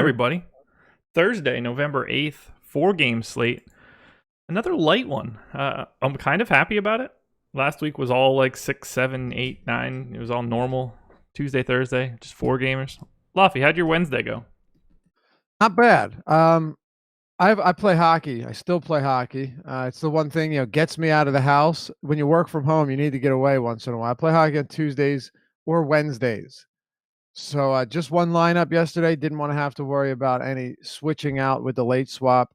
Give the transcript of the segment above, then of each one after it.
everybody. Thursday, November 8th, 4-game slate. Another light one. I'm kind of happy about it. Last week was all like 6, 7, 8, 9. It was all normal. Tuesday, Thursday, just 4 gamers. Luffy, how'd your Wednesday go? Not bad. I play hockey. I still play hockey. It's the one thing, gets me out of the house. When you work from home, you need to get away once in a while. I play hockey on Tuesdays or Wednesdays. So just one lineup yesterday. Didn't want to have to worry about any switching out with the late swap.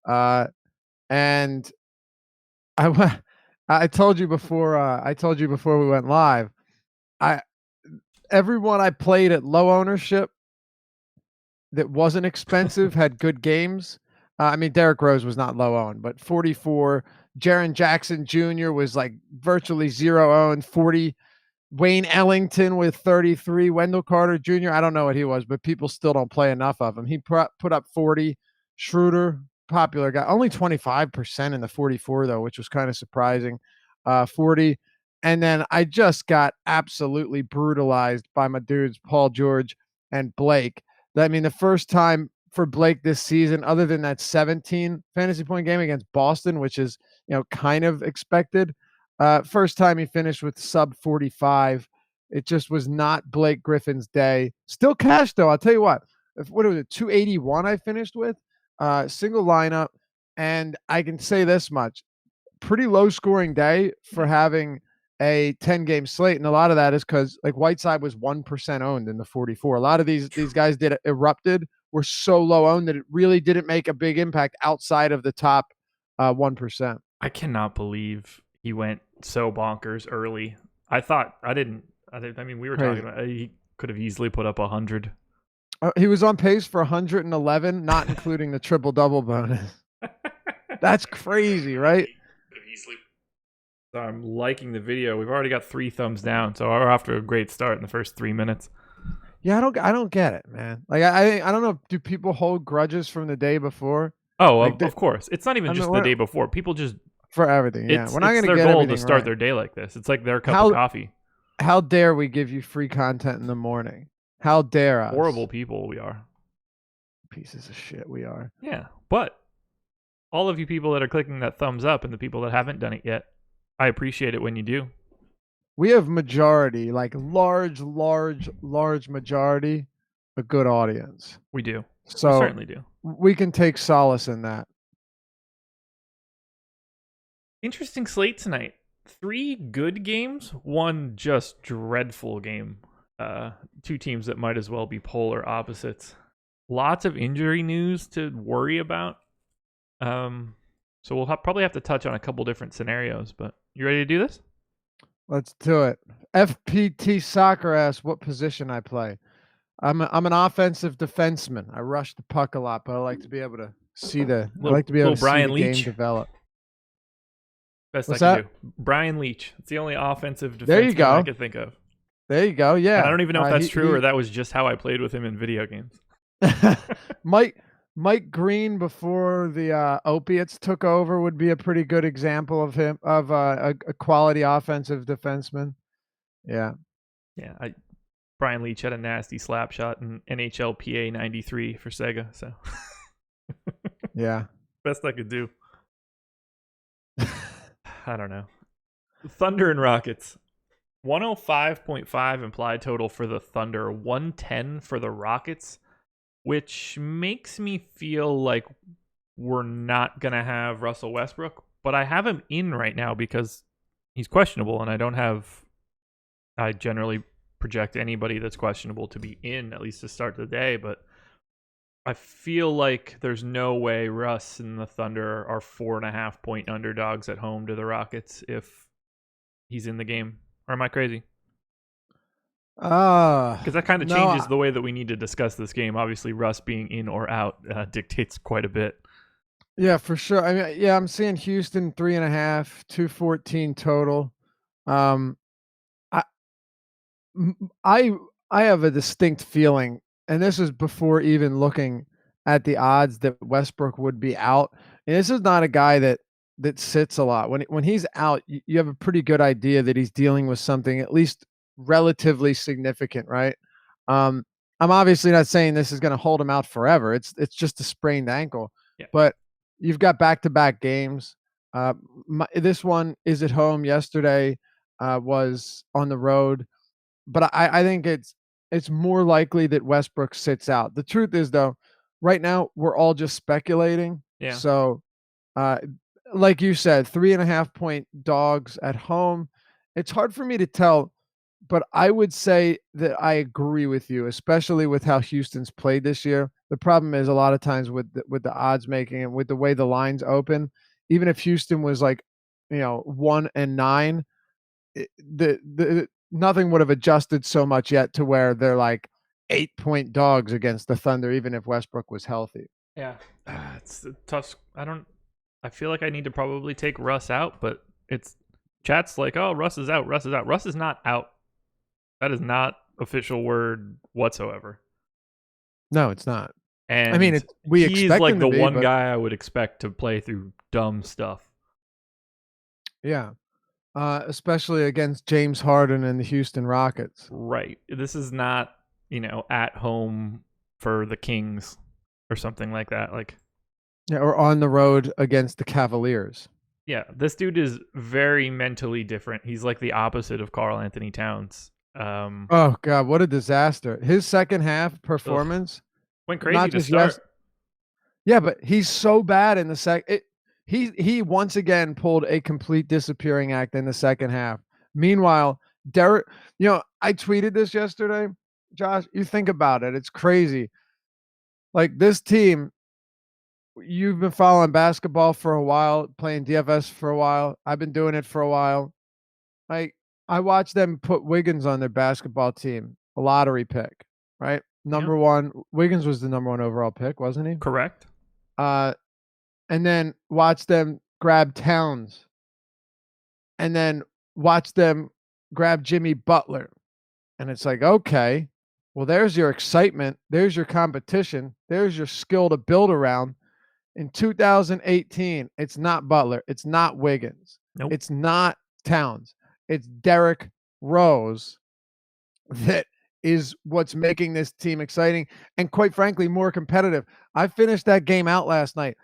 And I told you before. I told you before we went live. Everyone I played at low ownership that wasn't expensive had good games. I mean, Derrick Rose was not low owned, but 44. Jaren Jackson Jr. was like virtually 0 owned. 40. Wayne Ellington with 33. Wendell Carter Jr. I don't know what he was, but people still don't play enough of him. He put up 40. Schroeder, popular guy, only 25% in the 44 though, which was kind of surprising. 40. And then I just got absolutely brutalized by my dudes, Paul George and Blake. I mean, the first time for Blake this season, other than that 17 fantasy point game against Boston, which is, kind of expected. First time he finished with sub 45. It just was not Blake Griffin's day. Still cash though. I'll tell you what was it? 281 I finished with, single lineup. And I can say this much, pretty low scoring day for having a 10-game slate, and a lot of that is because like Whiteside was 1% owned in the 44. A lot of these guys were so low owned that it really didn't make a big impact outside of the top 1%. I cannot believe he went so bonkers early. We were talking about he could have easily put up 100. He was on pace for 111, not including the triple double bonus. That's crazy, right? I'm liking the video. We've already got 3 thumbs down, so we're off to a great start in the first 3 minutes. Yeah, I don't get it, man. Like I don't know. Do people hold grudges from the day before? Oh, like of course. It's not even just the day before. People just for everything. Yeah, we're not going to get their goal to start their day like this. It's like their cup of coffee. How dare we give you free content in the morning? How dare us? Horrible people we are. Pieces of shit we are. Yeah, but all of you people that are clicking that thumbs up and the people that haven't done it yet, I appreciate it when you do. We have majority, like large majority, a good audience. We do. So we certainly do. We can take solace in that. Interesting slate tonight. 3 good games, 1 just dreadful game. 2 teams that might as well be polar opposites. Lots of injury news to worry about. So we'll probably have to touch on a couple different scenarios, but you ready to do this? Let's do it. FPT Soccer asks what position I play. I'm an offensive defenseman. I rush the puck a lot, but I like to be able to see the game develop. Best What's I can do. Brian Leach. It's the only offensive defenseman I could think of. There you go. Yeah. And I don't even know if that's true or that was just how I played with him in video games. Mike Green before the opiates took over would be a pretty good example of him, of a quality offensive defenseman. Yeah. Yeah. Brian Leach had a nasty slap shot in NHL PA 93 for Sega. So yeah. Best I could do. I don't know. Thunder and Rockets. 105.5 implied total for the Thunder, 110 for the Rockets, which makes me feel like we're not going to have Russell Westbrook, but I have him in right now because he's questionable, and I generally project anybody that's questionable to be in, at least to start the day, but I feel like there's no way Russ and the Thunder are 4.5 point underdogs at home to the Rockets if he's in the game. Or am I crazy? Because that kind of changes the way that we need to discuss this game. Obviously, Russ being in or out dictates quite a bit. Yeah, for sure. I mean, yeah, I'm seeing Houston 3.5, 214 total. I have a distinct feeling, and this is before even looking at the odds, that Westbrook would be out. And this is not a guy that sits a lot. When he's out, you have a pretty good idea that he's dealing with something at least relatively significant, right? I'm obviously not saying this is going to hold him out forever. It's just a sprained ankle, Yeah. but you've got back-to-back games. This one is at home. Yesterday was on the road, but I think it's more likely that Westbrook sits out. The truth is, though, right now we're all just speculating. Yeah. So, uh, like you said, 3.5 point dogs at home. It's hard for me to tell, but I would say that I agree with you, especially with how Houston's played this year. The problem is a lot of times with the odds making and with the way the lines open, even if Houston was like, 1-9, the nothing would have adjusted so much yet to where they're like 8 point dogs against the Thunder, even if Westbrook was healthy. Yeah. It's a tough. I feel like I need to probably take Russ out, but it's chat's like, oh, Russ is out. Russ is out. Russ is not out. That is not official word whatsoever. No, it's not. I mean, And we he's expect like him to the be, one but guy I would expect to play through dumb stuff. yeah, especially against James Harden and the Houston Rockets. Right. This is not, at home for the Kings or something like that. Like, Yeah, or on the road against the Cavaliers. yeah, this dude is very mentally different. He's like the opposite of Karl Anthony Towns. Oh god, what a disaster. His second half Ugh, performance, went crazy not to just yes. start. Yeah, but he's so bad in the he once again pulled a complete disappearing act in the second half. Meanwhile, Derrick, I tweeted this yesterday. Josh, you think about it. It's crazy. Like this team, you've been following basketball for a while, playing DFS for a while. I've been doing it for a while. Like I watched them put Wiggins on their basketball team, a lottery pick, right? Yeah, Number one, Wiggins was the number one overall pick, wasn't he? correct. Uh, and then watch them grab Towns, and then watch them grab Jimmy Butler. And it's like, okay, well, there's your excitement. There's your competition. There's your skill to build around. In 2018, it's not Butler. It's not Wiggins. Nope. It's not Towns. It's Derrick Rose that is what's making this team exciting and, quite frankly, more competitive. I finished that game out last night.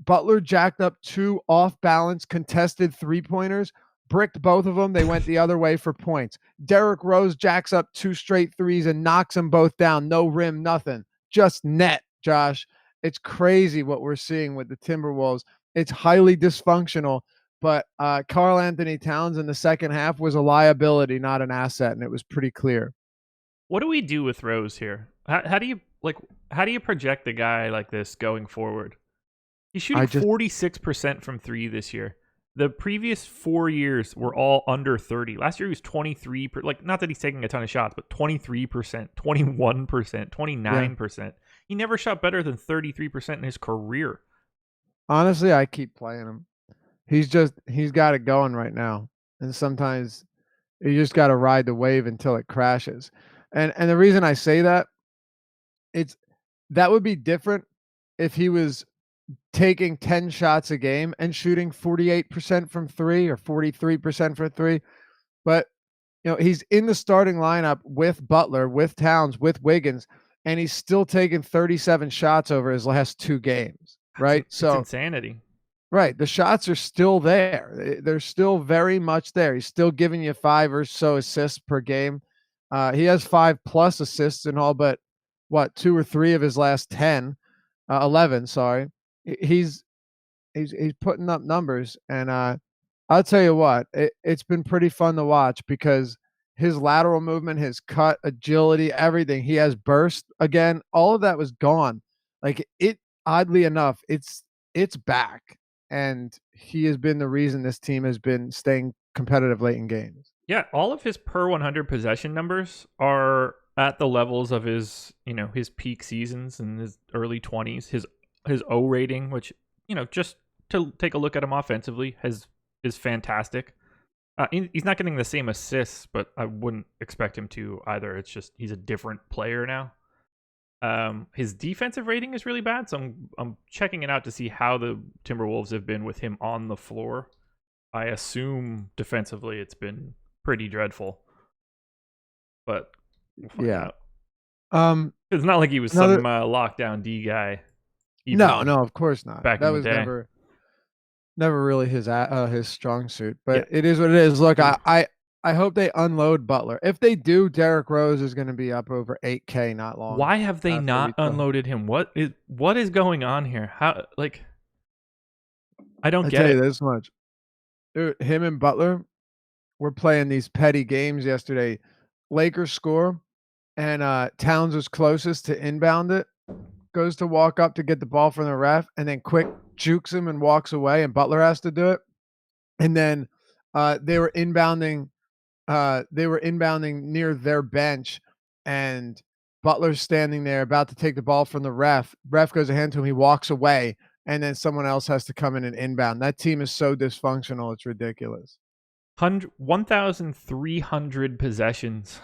Butler jacked up 2 off-balance contested three-pointers, bricked both of them. They went the other way for points. Derrick Rose jacks up 2 straight threes and knocks them both down. No rim, nothing. Just net, Josh. It's crazy what we're seeing with the Timberwolves. It's highly dysfunctional, but Karl Anthony Towns in the second half was a liability, not an asset, and it was pretty clear. What do we do with Rose here? How do you project a guy like this going forward? He's shooting 46% from three this year. The previous 4 years were all under 30. Last year he was 23. Like, not that he's taking a ton of shots, but 23%, 21%, 29%. Yeah. He never shot better than 33% in his career. Honestly, I keep playing him. He's got it going right now, and sometimes you just got to ride the wave until it crashes. And the reason I say that, that would be different if he was taking 10 shots a game and shooting 48% from three or 43% from three. But, he's in the starting lineup with Butler, with Towns, with Wiggins, and he's still taking 37 shots over his last 2 games, right? It's insanity. Right. The shots are still there. They're still very much there. He's still giving you 5 or so assists per game. He has 5+ assists in all but 2 or 3 of his last 11, sorry. He's putting up numbers, and I'll tell you what, it's been pretty fun to watch because his lateral movement, his cut, agility, everything. He has burst again. All of that was gone. Like oddly enough, it's back, and he has been the reason this team has been staying competitive late in games. Yeah, all of his per 100 possession numbers are at the levels of his, his peak seasons in his early 20s. His O rating, which, just to take a look at him offensively, is fantastic. He's not getting the same assists, but I wouldn't expect him to either. It's just he's a different player now. His defensive rating is really bad, so I'm checking it out to see how the Timberwolves have been with him on the floor. I assume defensively it's been pretty dreadful, but we'll find out. It's not like he was some lockdown D guy. No, Even of course not. back That in the was day. never really his strong suit. Yeah. But it is what it is. Look, I hope they unload Butler. If they do, Derrick Rose is going to be up over 8K not long. Why have they not unloaded him? What is going on here? How, like, I don't get tell you it. this much. Dude, him and Butler were playing these petty games yesterday. Lakers score, and Towns was closest to inbound it. Goes to walk up to get the ball from the ref, and then quick jukes him and walks away, and Butler has to do it. And then they were inbounding near their bench, and Butler's standing there about to take the ball from the ref. Ref goes ahead to him, he walks away, and then someone else has to come in and inbound. That team is so dysfunctional, it's ridiculous. 1,300 possessions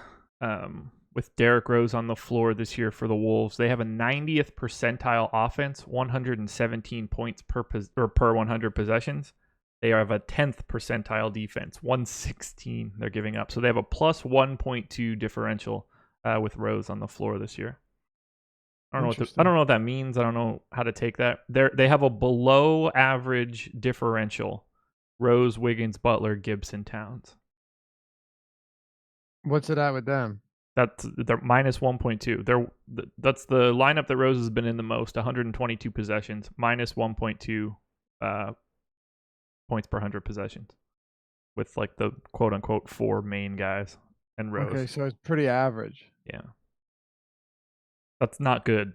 with Derrick Rose on the floor this year for the Wolves. They have a 90th percentile offense, 117 points per 100 possessions. They have a 10th percentile defense, 116 they're giving up. So they have a plus 1.2 differential with Rose on the floor this year. I don't know what that means. I don't know how to take that. They have a below average differential. Rose, Wiggins, Butler, Gibson, Towns. What's it at with them? They're minus 1.2. That's the lineup that Rose has been in the most, 122 possessions, minus 1.2 points per 100 possessions, with like the quote unquote 4 main guys and Rose. Okay, so it's pretty average. Yeah, that's not good.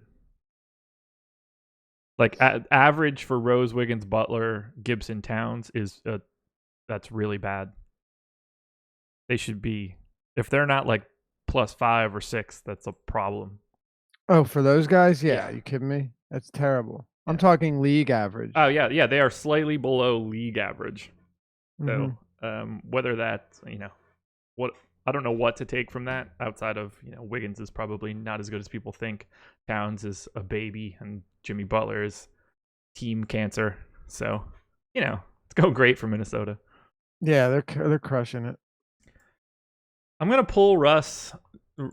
Like average for Rose, Wiggins, Butler, Gibson, Towns is that's really bad. They should be, if they're not like plus 5 or 6, that's a problem. Oh, for those guys, yeah. You kidding me? That's terrible. Yeah. I'm talking league average. Oh yeah, they are slightly below league average. So whether that's what, I don't know what to take from that outside of Wiggins is probably not as good as people think. Towns is a baby, and Jimmy Butler is team cancer. So it's going great for Minnesota. Yeah, they're crushing it. I'm gonna pull Russ.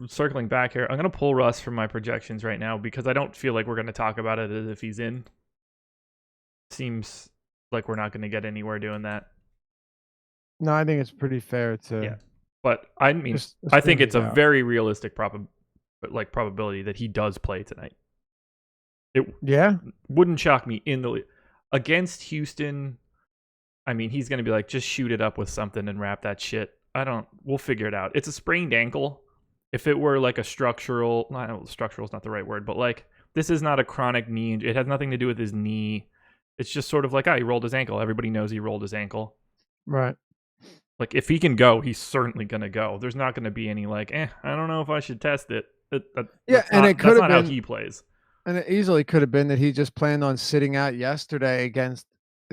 Circling back here, I'm gonna pull Russ from my projections right now because I don't feel like we're gonna talk about it as if he's in. Seems like we're not gonna get anywhere doing that. No, I think it's pretty fair to. Yeah, but I mean, I think it's a very realistic probability that he does play tonight. It wouldn't shock me against Houston. I mean, he's gonna be like, just shoot it up with something and wrap that shit. We'll figure it out. It's a sprained ankle. If it were like a structural is not the right word, but like this is not a chronic knee. It has nothing to do with his knee. It's just sort of like, he rolled his ankle. Everybody knows he rolled his ankle. Right. Like if he can go, he's certainly going to go. There's not going to be any like, I don't know if I should test it. That's not how he plays. And it easily could have been that he just planned on sitting out yesterday against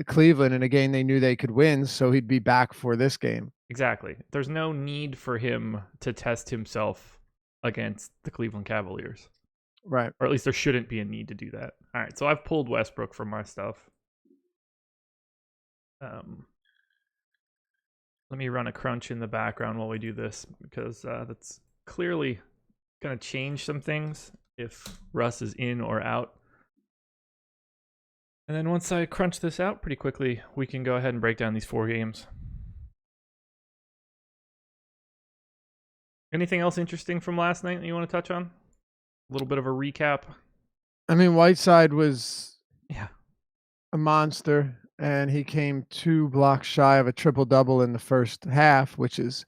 Cleveland in a game they knew they could win, so he'd be back for this game. Exactly. There's no need for him to test himself against the Cleveland Cavaliers. Right. Or at least there shouldn't be a need to do that. All right, so I've pulled Westbrook from my stuff. Let me run a crunch in the background while we do this, because that's clearly going to change some things if Russ is in or out. And then once I crunch this out pretty quickly, we can go ahead and break down these 4 games. Anything else interesting from last night that you want to touch on? A little bit of a recap. I mean, Whiteside was a monster, and he came 2 blocks shy of a triple-double in the first half, which is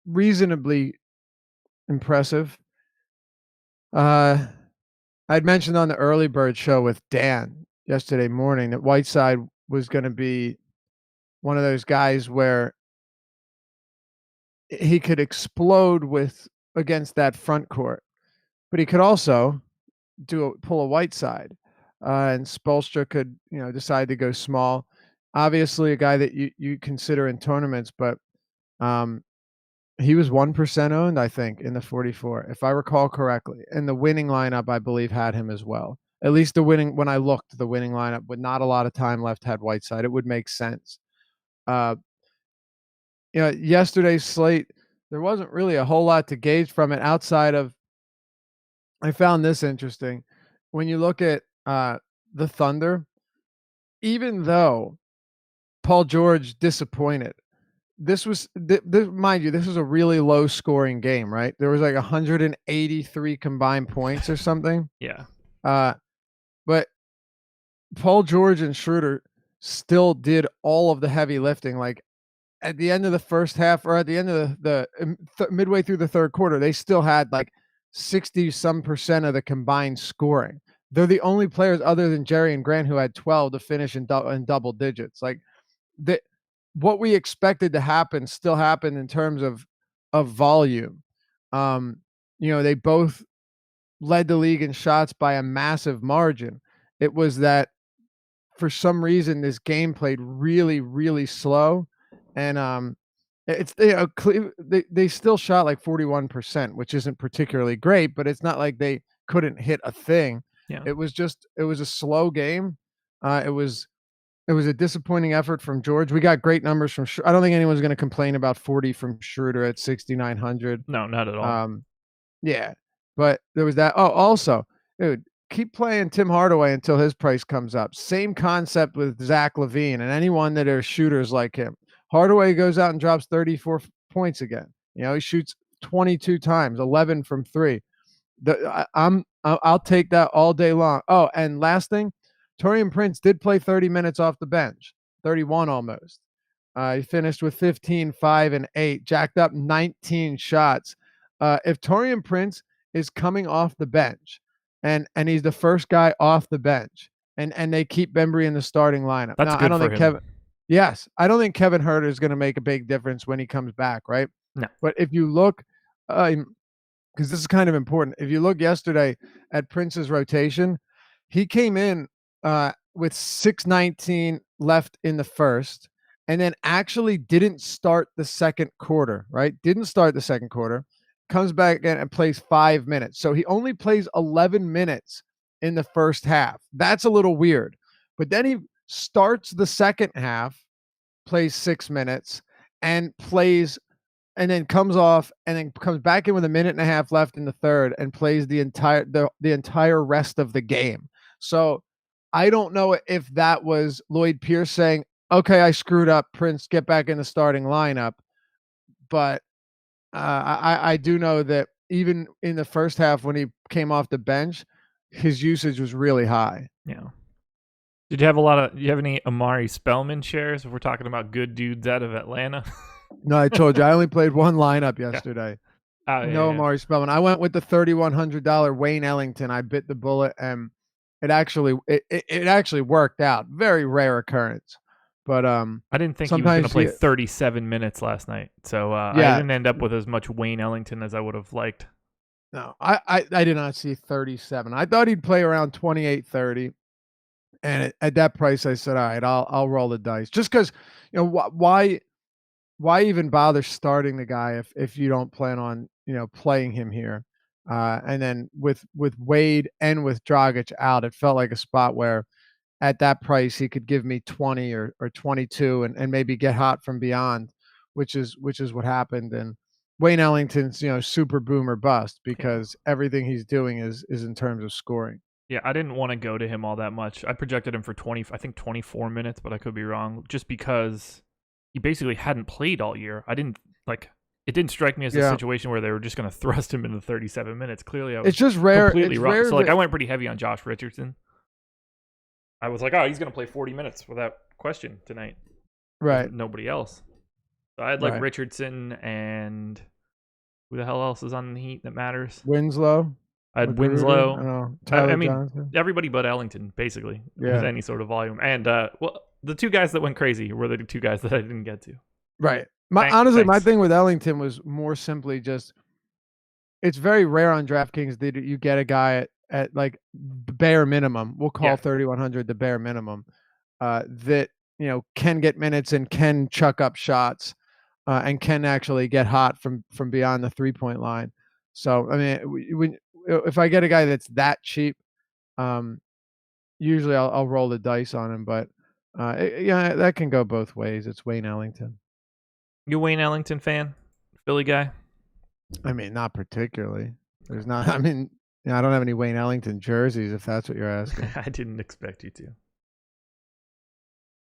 reasonably impressive. I'd mentioned on the Early Bird show with Dan yesterday morning that Whiteside was going to be one of those guys where he could explode against that front court, but he could also pull a Whiteside, and Spoelstra could decide to go small. Obviously, a guy that you consider in tournaments, but he was 1% owned, I think, in the 44, if I recall correctly, and the winning lineup I believe had him as well. At least when I looked, the winning lineup with not a lot of time left had Whiteside. It would make sense. Yesterday's slate, there wasn't really a whole lot to gauge from it outside of I found this interesting. When you look at the Thunder, even though Paul George disappointed, this was mind you, this was a really low scoring game, right? There was like 183 combined points or something. Yeah. Uh, but Paul George and Schroeder still did all of the heavy lifting. Like at the end of the first half, or at the end of midway through the third quarter, they still had like 60 some percent of the combined scoring. They're the only players other than Jerry and Grant who had 12 to finish in double digits. Like the what we expected to happen still happened in terms of volume. Um, they both led the league in shots by a massive margin. It was that for some reason this game played really, really slow, and it's they still shot like 41%, which isn't particularly great, but it's not like they couldn't hit a thing. Yeah. It was a slow game. It was a disappointing effort from George. We got great numbers from. I don't think anyone's going to complain about 40 from Schroeder at 6,900. No, not at all. Yeah, but there was that. Oh, also, dude, keep playing Tim Hardaway until his price comes up. Same concept with Zach LaVine and anyone that are shooters like him. Hardaway goes out and drops 34 points again. He shoots 22 times, 11 from three. I'll take that all day long. Oh, and last thing, Taurean Prince did play 30 minutes off the bench, 31 almost. He finished with 15, 5, and 8, jacked up 19 shots. If Taurean Prince is coming off the bench and he's the first guy off the bench and they keep Bembry in the starting lineup. That's Now, good for him. I don't think Kevin Huerter is going to make a big difference when he comes back, right? No. But if you look, because this is kind of important, if you look yesterday at Prince's rotation, he came in with 6:19 left in the first, and then actually didn't start the second quarter, right? Didn't start the second quarter, comes back again and plays 5 minutes. So he only plays 11 minutes in the first half. That's a little weird. But then he starts the second half, plays 6 minutes, and then comes off and then comes back in with a minute and a half left in the third and plays the entire rest of the game. So I don't know if that was Lloyd Pierce saying, okay, I screwed up, Prince, get back in the starting lineup. But I do know that even in the first half when he came off the bench, his usage was really high. Yeah. Do you have any Amari Spellman shares if we're talking about good dudes out of Atlanta? No, I told you I only played one lineup yesterday. Yeah. No Amari Spellman. I went with the $3,100 Wayne Ellington. I bit the bullet, and it actually worked out. Very rare occurrence. But I didn't think he was going to play 37 minutes last night, so I didn't end up with as much Wayne Ellington as I would have liked. No, I did not see 37. I thought he'd play around 28, 30. And at that price, I said, all right, I'll roll the dice. Just because, why even bother starting the guy if you don't plan on playing him here? And then with Wade and with Dragic out, it felt like a spot where at that price he could give me 20 or 22 and maybe get hot from beyond, which is what happened. And Wayne Ellington's super boomer bust because everything he's doing is in terms of scoring. Yeah, I didn't want to go to him all that much. I projected him for 24 minutes, but I could be wrong, just because he basically hadn't played all year. It didn't strike me as a situation where they were just going to thrust him into 37 minutes. Clearly, I was completely wrong. So I went pretty heavy on Josh Richardson. I was like, oh, he's going to play 40 minutes without question tonight. Right. Nobody else. So I had Richardson and who the hell else is on the Heat that matters? Winslow. I had Winslow. I mean, Johnson. Everybody but Ellington, basically, with any sort of volume. And the two guys that went crazy were the two guys that I didn't get to. Right. My thing with Ellington was more simply just, it's very rare on DraftKings that you get a guy at like the bare minimum. We'll call 3,100 the bare minimum. That can get minutes and can chuck up shots, and can actually get hot from beyond the 3-point line. So I mean, if I get a guy that's that cheap, usually I'll roll the dice on him. But that can go both ways. It's Wayne Ellington. You a Wayne Ellington fan? Philly guy? I mean, not particularly. There's not. I mean, Yeah, I don't have any Wayne Ellington jerseys, if that's what you're asking. I didn't expect you to.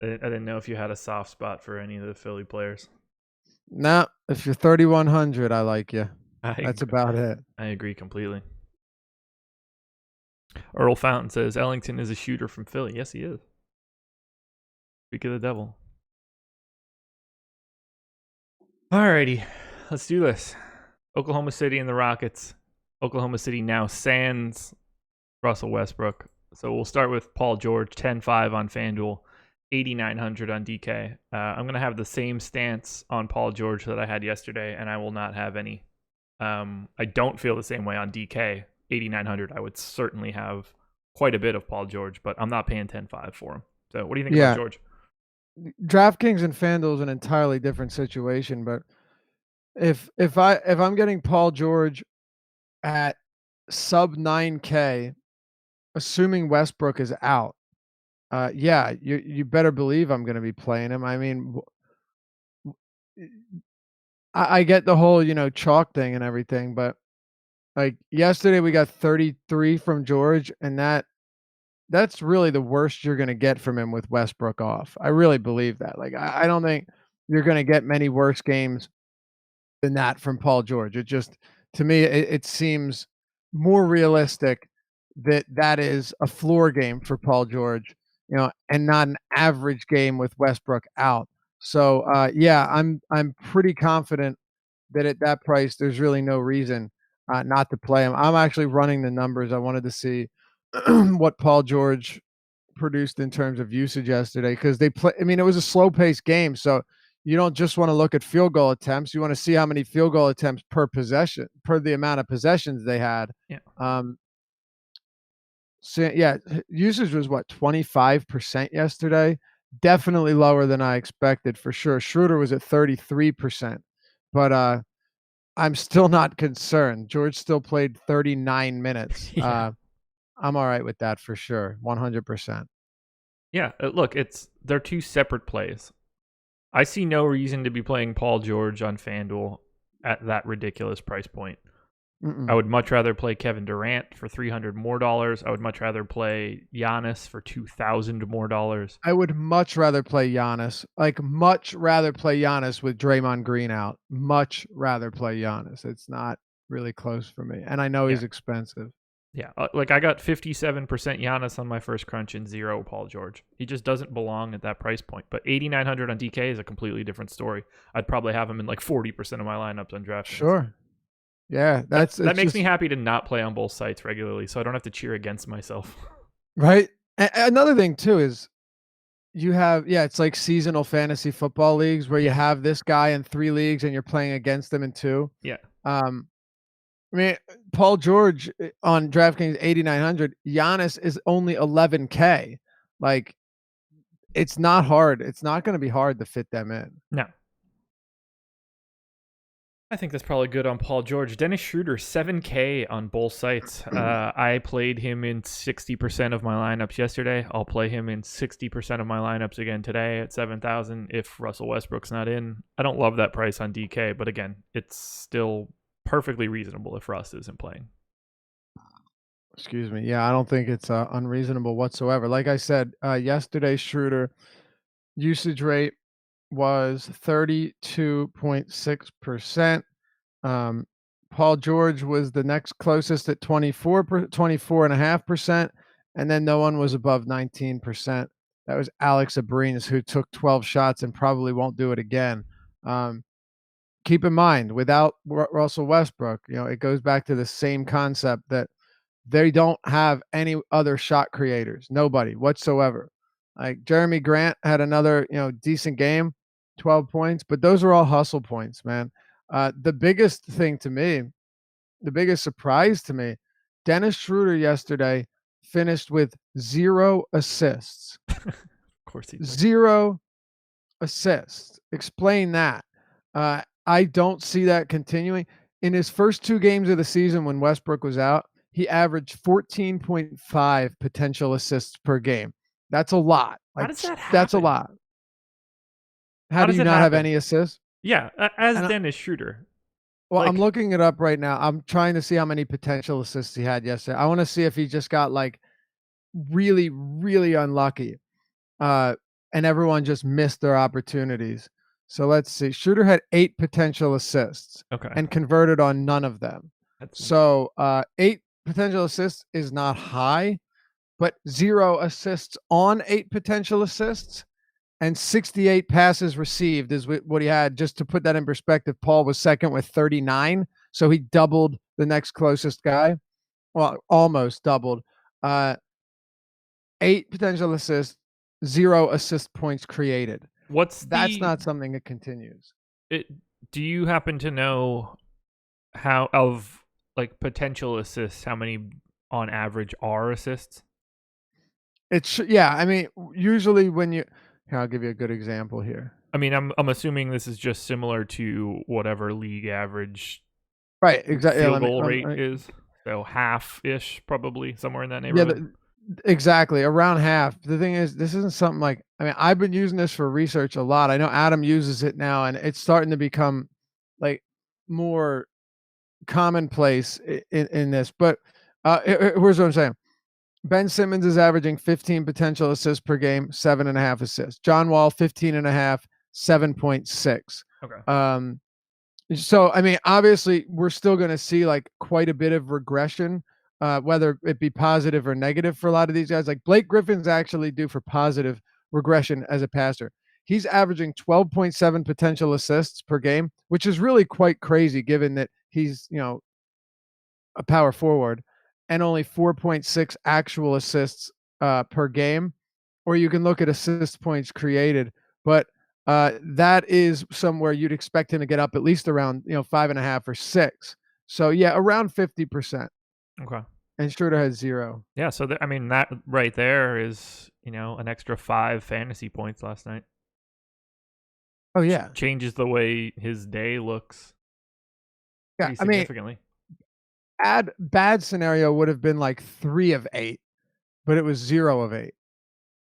I didn't know if you had a soft spot for any of the Philly players. No, if you're 3,100, I like you. I That's about it. I agree completely. Earl Fountain says Ellington is a shooter from Philly. Yes, he is. Speak of the devil. Alrighty, let's do this. Oklahoma City and the Rockets. Oklahoma City now sans Russell Westbrook. So we'll start with Paul George, 10-5 on FanDuel, 8,900 on DK. I'm going to have the same stance on Paul George that I had yesterday, and I will not have any. I don't feel the same way on DK, 8,900. I would certainly have quite a bit of Paul George, but I'm not paying 10-5 for him. So what do you think about George? DraftKings and FanDuel is an entirely different situation, but if I'm getting Paul George at sub 9K, assuming Westbrook is out, yeah, you better believe I'm going to be playing him. I mean, I get the whole chalk thing and everything, but like yesterday we got 33 from George, and that's really the worst you're going to get from him with Westbrook off. I really believe that. Like I don't think you're going to get many worse games than that from Paul George. It just, to me, it seems more realistic that that is a floor game for Paul George, and not an average game with Westbrook out. So yeah, I'm pretty confident that at that price, there's really no reason not to play him. I'm actually running the numbers. I wanted to see what Paul George produced in terms of usage yesterday, because they play. I mean, it was a slow paced game, so you don't just want to look at field goal attempts. You want to see how many field goal attempts per possession, per the amount of possessions they had. Yeah. So yeah, usage was what, 25% yesterday. Definitely lower than I expected for sure. Schroeder was at 33%, but I'm still not concerned. George still played 39 minutes. Yeah. I'm all right with that for sure. 100%. Yeah, look, they're two separate plays. I see no reason to be playing Paul George on FanDuel at that ridiculous price point. I would much rather play Kevin Durant for $300 more. I would much rather play Giannis for $2,000 more. I would much rather play Giannis. Like, much rather play Giannis with Draymond Green out. Much rather play Giannis. It's not really close for me. And I know he's expensive. Yeah, like I got 57% Giannis on my first crunch and 0 Paul George. He just doesn't belong at that price point. But 8,900 on DK is a completely different story. I'd probably have him in like 40% of my lineups on DraftKings. Sure. Yeah, that makes me happy to not play on both sites regularly, so I don't have to cheer against myself. Right. Another thing too is you have, it's like seasonal fantasy football leagues where you have this guy in 3 leagues and you're playing against him in 2. Yeah. I mean, Paul George on DraftKings 8,900, Giannis is only 11K. Like, it's not hard. It's not going to be hard to fit them in. No. I think that's probably good on Paul George. Dennis Schroeder, 7K on both sites. I played him in 60% of my lineups yesterday. I'll play him in 60% of my lineups again today at 7,000 if Russell Westbrook's not in. I don't love that price on DK, but again, it's still perfectly reasonable if Russ isn't playing. Excuse me. Yeah, I don't think it's unreasonable whatsoever. Like I said, yesterday, Schroeder usage rate was 32.6%. Paul George was the next closest at 24.5%, and then no one was above 19%. That was Alex Abrines, who took 12 shots and probably won't do it again. Keep in mind, without Russell Westbrook, it goes back to the same concept that they don't have any other shot creators, nobody whatsoever. Like Jeremy Grant had another, decent game, 12 points, but those are all hustle points, man. The biggest thing to me, the biggest surprise to me, Dennis Schroeder yesterday finished with 0 assists. Of course he did. 0 assists. Explain that. I don't see that continuing. In his first 2 games of the season when Westbrook was out, he averaged 14.5 potential assists per game. That's a lot. How does that happen? That's a lot. How do you not have any assists? Yeah, as Dennis Schroeder. Well, I'm Like, looking it up right now. I'm trying to see how many potential assists he had yesterday. I wanna see if he just got, like, really, really unlucky, uh, and everyone just missed their opportunities. So let's see. Shooter had 8 potential assists okay, and converted on none of them. that's So, 8 potential assists is not high, but 0 assists on 8 potential assists and 68 passes received is what he had. Just to put that in perspective, Paul was second with 39, so he doubled the next closest guy. Well, almost doubled. Uh, 8 potential assists, 0 assist points created. what's That's the not something that continues. it, do you happen to know how of like potential assists, how many on average are assists? Yeah, I mean, usually when you here, I'll give you a good example here. I mean, I'm assuming this is just similar to whatever league average Right, exactly. Yeah, field goal rate is. So half-ish, probably somewhere in that yeah, neighborhood. exactly, around half. The thing is, this isn't something like, I mean, I've been using this for research a lot. I know Adam uses it now, and it's starting to become like more commonplace in this. But here's what I'm saying. Ben Simmons is averaging 15 potential assists per game, 7.5 assists. John Wall, 15.5, 7.6. Okay. So, I mean, obviously, we're still going to see like quite a bit of regression, whether it be positive or negative for a lot of these guys. Like Blake Griffin's actually due for positive regression as a passer. He's averaging 12.7 potential assists per game, which is really quite crazy given that he's, a power forward, and only 4.6 actual assists per game. Or you can look at assist points created, but that is somewhere you'd expect him to get up at least around 5.5 or 6. So yeah, around 50%. Okay. And Schroeder has 0. Yeah, so I mean that right there is, an extra 5 fantasy points last night. Oh yeah, Changes the way his day looks yeah. pretty I mean, significantly. bad scenario would have been like 3 of 8, but it was 0 of 8.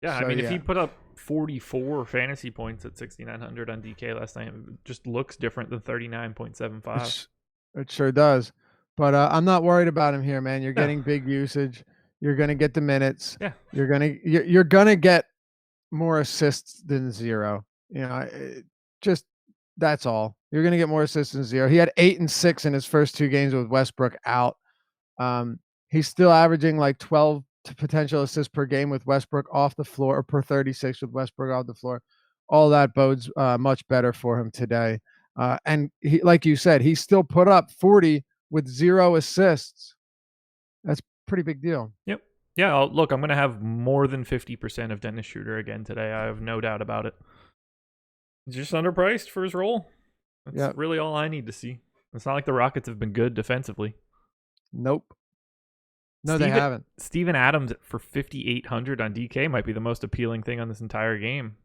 Yeah, I So mean if yeah, he put up 44 fantasy points at 6,900 on DK last night, it just looks different than 39.75. it sure does. But I'm not worried about him here, man. You're No. getting big usage. You're gonna get the minutes. Yeah. You're gonna get more assists than 0. Just that's all. You're gonna get more assists than 0. He had 8 and 6 in his first 2 games with Westbrook out. He's still averaging like 12 potential assists per game with Westbrook off the floor, or per 36 with Westbrook off the floor. All that bodes much better for him today. And he, like you said, he still put up 40 with 0 assists. That's a pretty big deal. Yep. Yeah, look, I'm going to have more than 50% of Dennis Schroeder again today. I have no doubt about it. He's just underpriced for his role. That's Yep. really all I need to see. It's not like the Rockets have been good defensively. Nope. No, they haven't. Steven Adams for 5,800 on DK might be the most appealing thing on this entire game.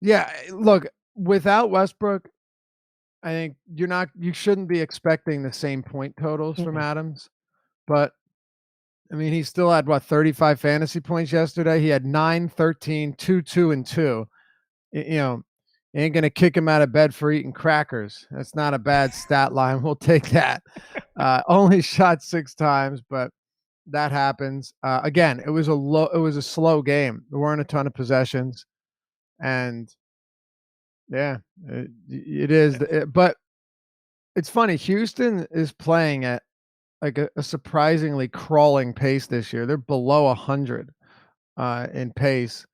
Yeah, look, without Westbrook, I think you shouldn't be expecting the same point totals from Adams. But I mean, he still had 35 fantasy points yesterday. He had 9, 13, 2, 2, and 2. You ain't gonna kick him out of bed for eating crackers. That's not a bad stat line. We'll take that. Only shot 6 times, but that happens. Again, it was a slow game. There weren't a ton of possessions, and yeah, it is. But it's funny. Houston is playing at like a surprisingly crawling pace this year. They're below 100 in pace,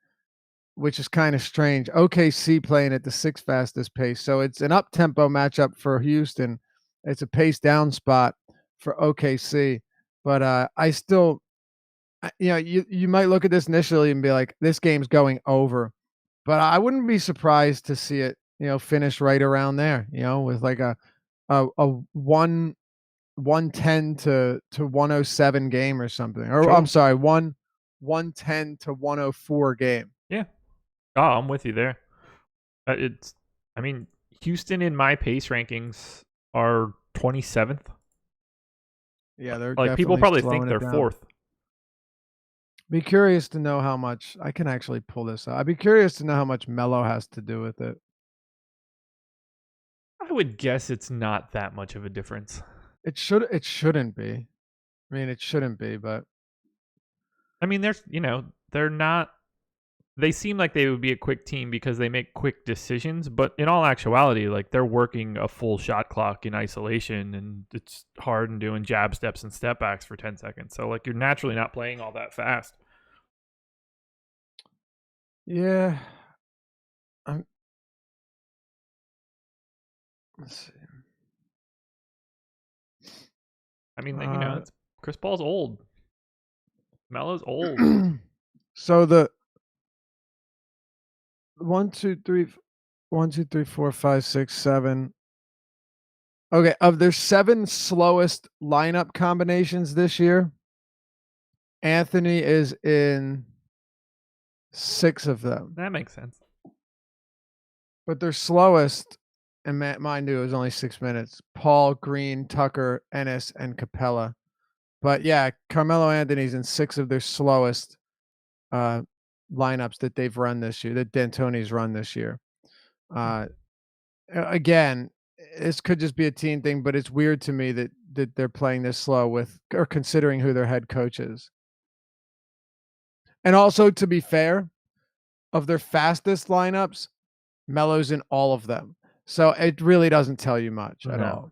which is kind of strange. OKC playing at the 6th fastest pace, so it's an up tempo matchup for Houston. It's a pace down spot for OKC, but I still, you might look at this initially and be like, this game's going over, but I wouldn't be surprised to see it, finish right around there, with like a 110 to 107 game or something. Or Sure. I'm sorry, 110 to 104 game. Yeah. Oh, I'm with you there. I mean, Houston in my pace rankings are 27th. Yeah, they're Like people probably think they're down. 4th. Be curious to know how much I can actually pull this out. I'd be curious to know how much Melo has to do with it. I would guess it's not that much of a difference. It shouldn't be. I mean, it shouldn't be, but I mean, they're not. They seem like they would be a quick team because they make quick decisions, but in all actuality, like they're working a full shot clock in isolation, and it's hard and doing jab steps and step backs for 10 seconds. So like you're naturally not playing all that fast. yeah. Let's see. I mean, it's Chris Paul's old. Melo's old. So the 1, 2, 3, 1, 2, 3, 4, 5, 6, 7. Okay, of their 7 slowest lineup combinations this year, Anthony is in 6 of them. That makes sense. But their slowest, and mind you, it was only 6 minutes. Paul, Green, Tucker, Ennis, and Capela. But yeah, Carmelo Anthony's in 6 of their slowest lineups that they've run this year, that D'Antoni's run this year. Again, this could just be a team thing, but it's weird to me that they're playing this slow with, or considering who their head coach is. And also, to be fair, of their fastest lineups, Melo's in all of them. So it really doesn't tell you much at all.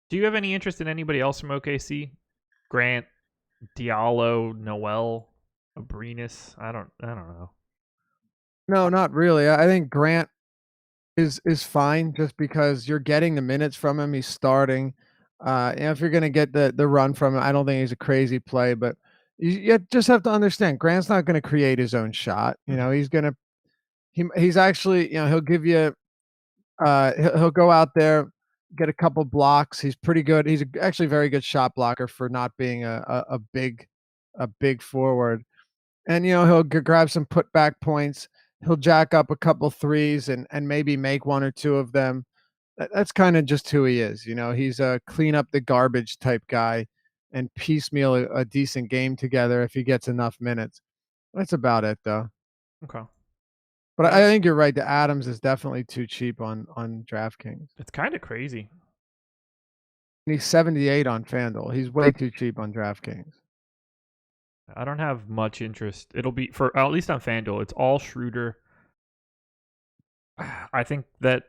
Do you have any interest in anybody else from OKC? Grant, Diallo, Noel, Abrinas? I don't know. No, not really. I think Grant is fine just because you're getting the minutes from him. He's starting. If you're going to get the run from him, I don't think he's a crazy play, but you just have to understand Grant's not going to create his own shot. He's actually, he'll give you, he'll go out there, get a couple blocks. He's pretty good. He's actually a very good shot blocker for not being a big forward. And, he'll grab some putback points. He'll jack up a couple threes and maybe make 1 or 2 of them. That's kind of just who he is. He's a clean up the garbage type guy and piecemeal a decent game together if he gets enough minutes. That's about it, though. Okay. But I think you're right. The Adams is definitely too cheap on DraftKings. It's kind of crazy. He's 78 on FanDuel. He's way too cheap on DraftKings. I don't have much interest. It'll be for at least on FanDuel. It's all Schroeder. I think that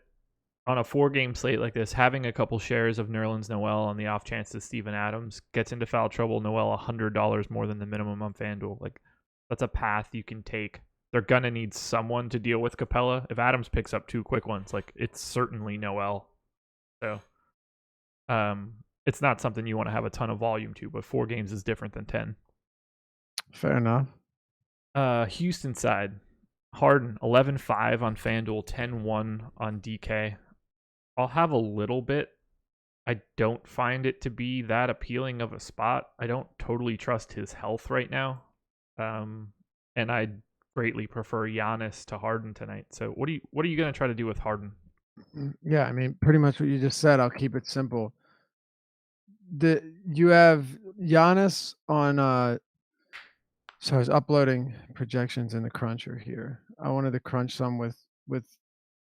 on a 4-game slate like this, having a couple shares of Nerlens Noel on the off chance that Steven Adams gets into foul trouble, Noel $100 more than the minimum on FanDuel. Like that's a path you can take. They're gonna need someone to deal with Capela. If Adams picks up 2 quick ones, like it's certainly Noel. So, it's not something you want to have a ton of volume to, but 4 games is different than 10. Fair enough. Houston side, Harden 11-5 on FanDuel, 10-1 on DK. I'll have a little bit. I don't find it to be that appealing of a spot. I don't totally trust his health right now, and I greatly prefer Giannis to Harden tonight. So what are you going to try to do with Harden? Yeah, I mean, pretty much what you just said. I'll keep it simple. You have Giannis on. So I was uploading projections in the cruncher here. I wanted to crunch some with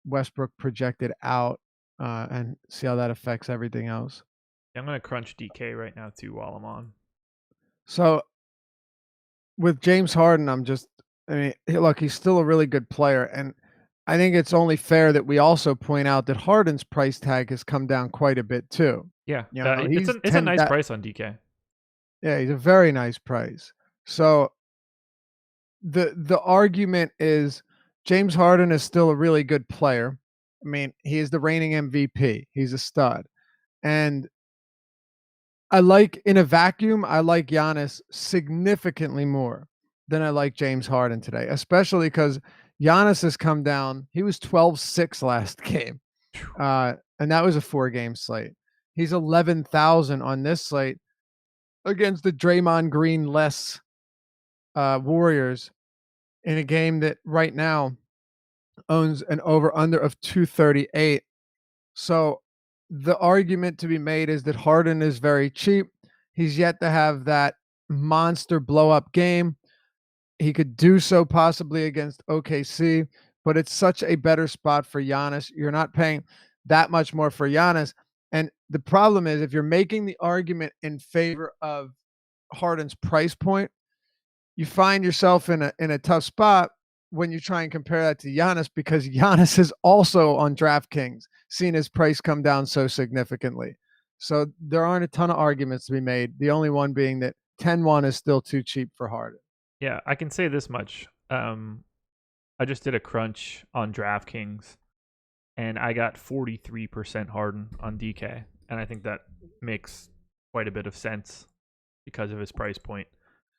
Westbrook projected out and see how that affects everything else. I'm going to crunch DK right now too while I'm on. So with James Harden, look, he's still a really good player, and I think it's only fair that we also point out that Harden's price tag has come down quite a bit too. Yeah, it's a nice price on DK. Yeah, he's a very nice price. So the argument is James Harden is still a really good player. I mean, he is the reigning MVP. He's a stud. And in a vacuum, I like Giannis significantly more than I like James Harden today, especially because Giannis has come down. He was 12-6 last game. And that was a 4-game slate. He's 11,000 on this slate against the Draymond Green less Warriors in a game that right now owns an over-under of 238. So the argument to be made is that Harden is very cheap. He's yet to have that monster blow-up game. He could do so possibly against OKC, but it's such a better spot for Giannis. You're not paying that much more for Giannis. And the problem is, if you're making the argument in favor of Harden's price point, you find yourself in a tough spot when you try and compare that to Giannis, because Giannis is also on DraftKings seen his price come down so significantly. So there aren't a ton of arguments to be made. The only one being that 10-1 is still too cheap for Harden. Yeah, I can say this much. I just did a crunch on DraftKings, and I got 43% Harden on DK, and I think that makes quite a bit of sense because of his price point.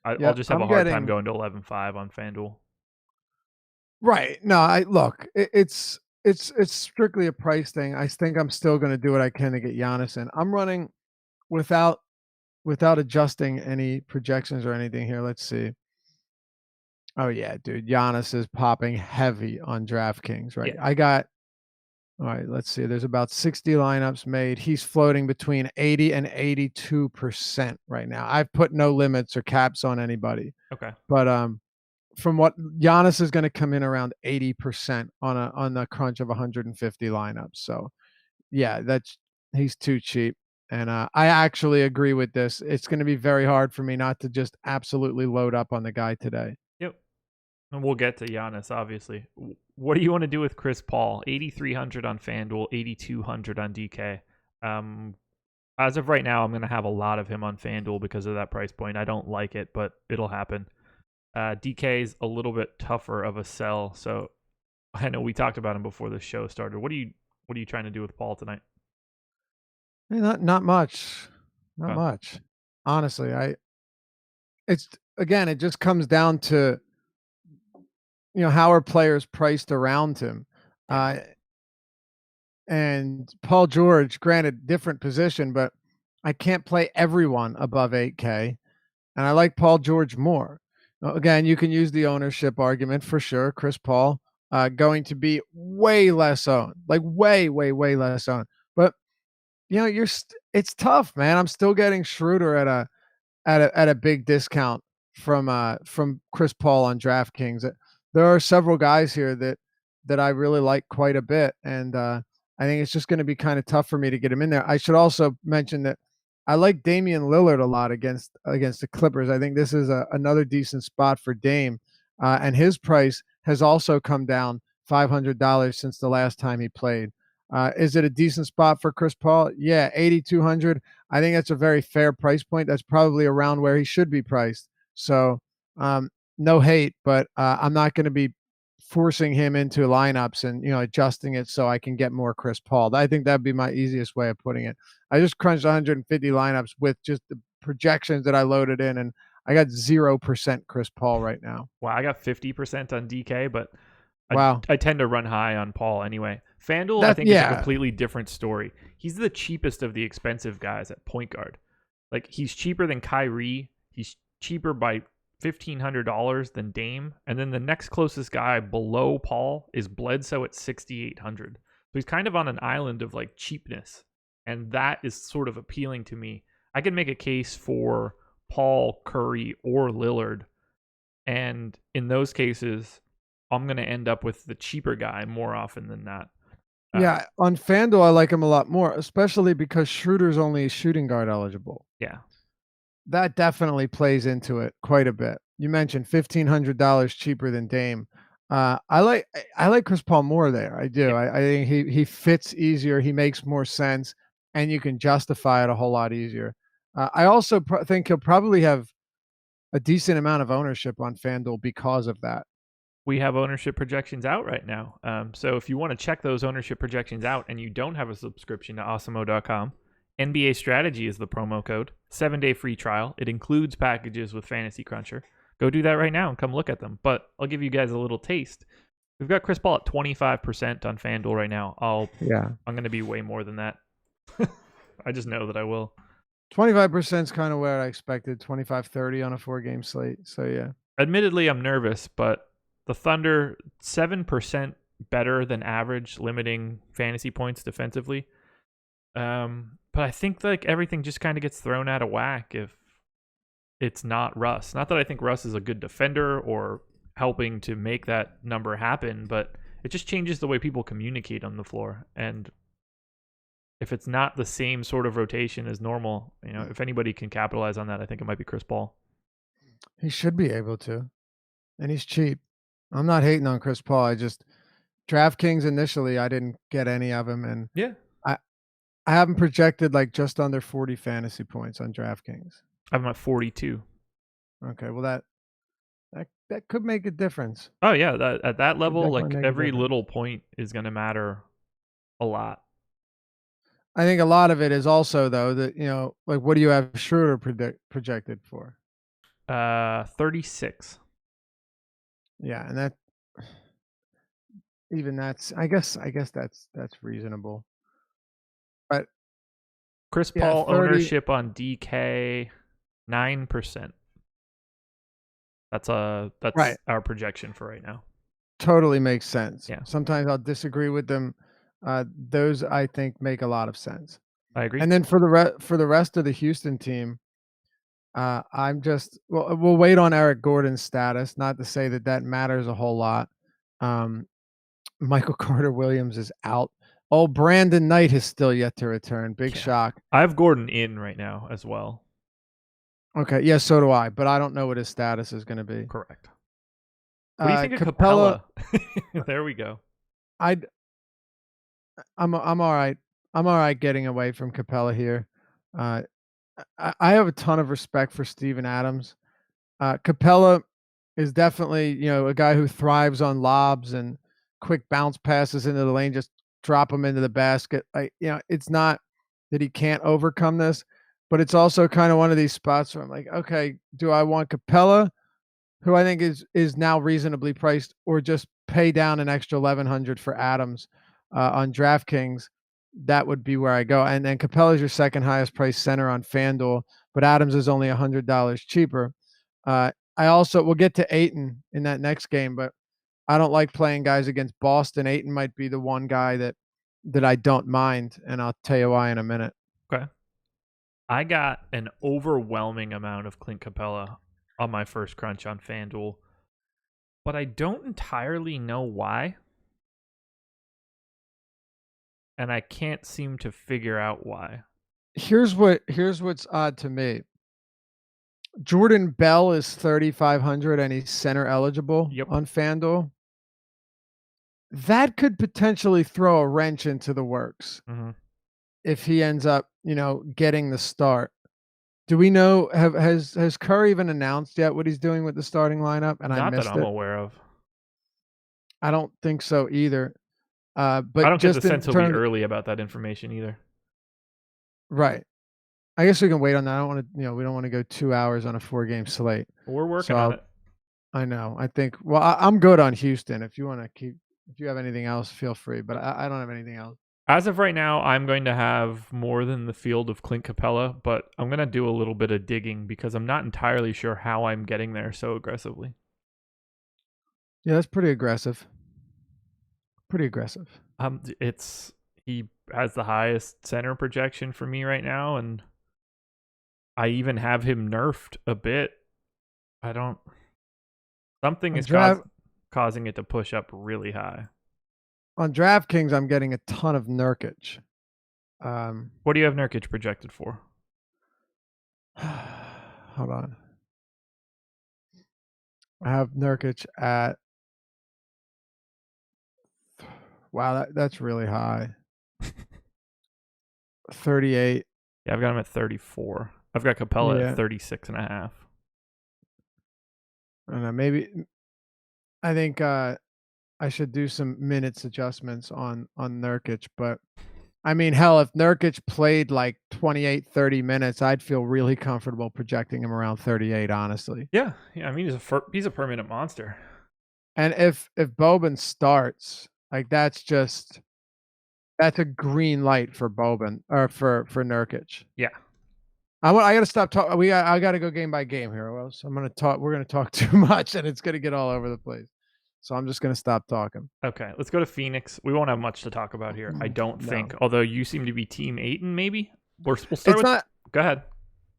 I'll just have a hard time going to 11.5 on FanDuel. Right. No, it's strictly a price thing. I think I'm still going to do what I can to get Giannis in. I'm running without adjusting any projections or anything here. Let's see. Oh yeah, dude, Giannis is popping heavy on DraftKings, right? Yeah. All right, let's see. There's about 60 lineups made. He's floating between 80 and 82% right now. I've put no limits or caps on anybody. Okay. But from what Giannis is going to come in around 80% on the crunch of 150 lineups. So yeah, he's too cheap. And I actually agree with this. It's going to be very hard for me not to just absolutely load up on the guy today. Yep. And we'll get to Giannis, obviously. What do you want to do with Chris Paul? 8,300 on FanDuel, 8,200 on DK. As of right now, I'm going to have a lot of him on FanDuel because of that price point. I don't like it, but it'll happen. DK is a little bit tougher of a sell, so I know we talked about him before the show started. What are you trying to do with Paul tonight? Not much. Not much. Honestly, it just comes down to, how are players priced around him? And Paul George, granted, different position, but I can't play everyone above 8K, and I like Paul George more. Again, you can use the ownership argument for sure. Chris Paul going to be way less owned, like way, way, way less owned. But it's tough, man. I'm still getting Schroeder at a big discount from Chris Paul on DraftKings. There are several guys here that I really like quite a bit, and I think it's just going to be kind of tough for me to get him in there. I should also mention that I like Damian Lillard a lot against the Clippers. I think this is another decent spot for Dame, and his price has also come down $500 since the last time he played. Is it a decent spot for Chris Paul? Yeah, 8,200. I think that's a very fair price point. That's probably around where he should be priced. So no hate, but I'm not going to be forcing him into lineups and adjusting it so I can get more Chris Paul. I think that'd be my easiest way of putting it. I just crunched 150 lineups with just the projections that I loaded in, and I got 0% Chris Paul right now. Wow, I got 50% on DK, but wow, I tend to run high on Paul anyway. FanDuel, I think, is a completely different story. He's the cheapest of the expensive guys at point guard. Like, he's cheaper than Kyrie. He's cheaper by $1,500 than Dame. And then the next closest guy below Paul is Bledsoe at $6,800. So he's kind of on an island of like cheapness. And that is sort of appealing to me. I can make a case for Paul, Curry, or Lillard. And in those cases, I'm going to end up with the cheaper guy more often than not. Yeah, on FanDuel, I like him a lot more, especially because Schroeder's only shooting guard eligible. Yeah. That definitely plays into it quite a bit. You mentioned $1,500 cheaper than Dame. I like Chris Paul more there. I do. Yeah. I think he fits easier. He makes more sense, and you can justify it a whole lot easier. I also think he'll probably have a decent amount of ownership on FanDuel because of that. We have ownership projections out right now. So if you want to check those ownership projections out and you don't have a subscription to Awesemo.com, NBA Strategy is the promo code. 7-day free trial. It includes packages with Fantasy Cruncher. Go do that right now and come look at them. But I'll give you guys a little taste. We've got Chris Paul at 25% on FanDuel right now. I'm going to be way more than that. I just know that I will. 25% is kind of where I expected. 25-30 on a 4-game slate. So yeah. Admittedly, I'm nervous, but the Thunder, 7% better than average, limiting fantasy points defensively. But I think like everything just kind of gets thrown out of whack if it's not Russ. Not that I think Russ is a good defender or helping to make that number happen, but it just changes the way people communicate on the floor. And if it's not the same sort of rotation as normal, if anybody can capitalize on that, I think it might be Chris Paul. He should be able to, and he's cheap. I'm not hating on Chris Paul. I just DraftKings initially, I didn't get any of him, and Yeah. I I haven't projected like just under 40 fantasy points on DraftKings. I'm at 42. Okay, well that could make a difference. Oh yeah, at that Could level, definitely like make a every difference. little point is going to matter a lot. I think a lot of it is also though that like what do you have Schroeder projected for? 36. Yeah, and that even that's I guess that's reasonable. But Chris yeah, Paul 30 ownership on DK 9%. That's right. our projection for right now. Totally makes sense. Yeah, Sometimes I'll disagree with them. Those I think make a lot of sense. I agree. And then for the rest of the Houston team, I'm just we'll wait on Eric Gordon's status. Not to say that matters a whole lot. Um, Michael Carter Williams is out. Oh, Brandon Knight has still yet to return. Big Yeah. shock. I have Gordon in right now as well. Okay, yeah, so do I, but I don't know what his status is going to be. Correct. What do you think of Capella, Capela? There we go. I I'm all right. I'm all right getting away from Capella here. Uh, I have a ton of respect for Steven Adams. Capella is definitely, a guy who thrives on lobs and quick bounce passes into the lane, just drop them into the basket. It's not that he can't overcome this, but it's also kind of one of these spots where I'm like, okay, do I want Capella, who I think is now reasonably priced, or just pay down an extra 1,100 for Adams on DraftKings? That would be where I go. And then Capella is your second highest priced center on FanDuel, but Adams is only $100 cheaper. I also will get to Ayton in that next game, but I don't like playing guys against Boston. Ayton might be the one guy that I don't mind, and I'll tell you why in a minute. Okay. I got an overwhelming amount of Clint Capella on my first crunch on FanDuel, but I don't entirely know why. And I can't seem to figure out why. Here's what's odd to me. Jordan Bell is 3,500 and he's center eligible Yep. on FanDuel. That could potentially throw a wrench into the works if he ends up, getting the start. Do we know has Curry even announced yet what he's doing with the starting lineup? And I Not that missed I'm it. aware of. I don't think so either. I But don't get the just in sense he'll be terms, early about that information either. right? I guess we can wait on that. I don't want to, we don't want to go 2 hours on a 4-game slate. We're working on it. I know. I think. Well, I'm good on Houston. If you want to if you have anything else, feel free. But I don't have anything else. As of right now, I'm going to have more than the field of Clint Capella, but I'm going to do a little bit of digging because I'm not entirely sure how I'm getting there so aggressively. Yeah, that's pretty aggressive. Pretty aggressive. He has the highest center projection for me right now, and I even have him nerfed a bit. Something is causing it to push up really high. On DraftKings, I'm getting a ton of Nurkic. What do you have Nurkic projected for? Hold on. I have Nurkic at, wow, that's really high. 38. Yeah, I've got him at 34. I've got Capella at 36 and a half. I don't know, maybe I think I should do some minutes adjustments on Nurkic, but I mean, hell, if Nurkic played like 28, 30 minutes, I'd feel really comfortable projecting him around 38, honestly. Yeah. I mean, he's a permanent monster. And if Boban starts, like that's a green light for Boban or for Nurkic. Yeah. I got to stop talking. I got to go game by game here, or else we're going to talk too much and it's going to get all over the place. So I'm just going to stop talking. Okay, let's go to Phoenix. We won't have much to talk about here, I don't think. Although you seem to be Team Ayton, maybe. We'll start Go ahead.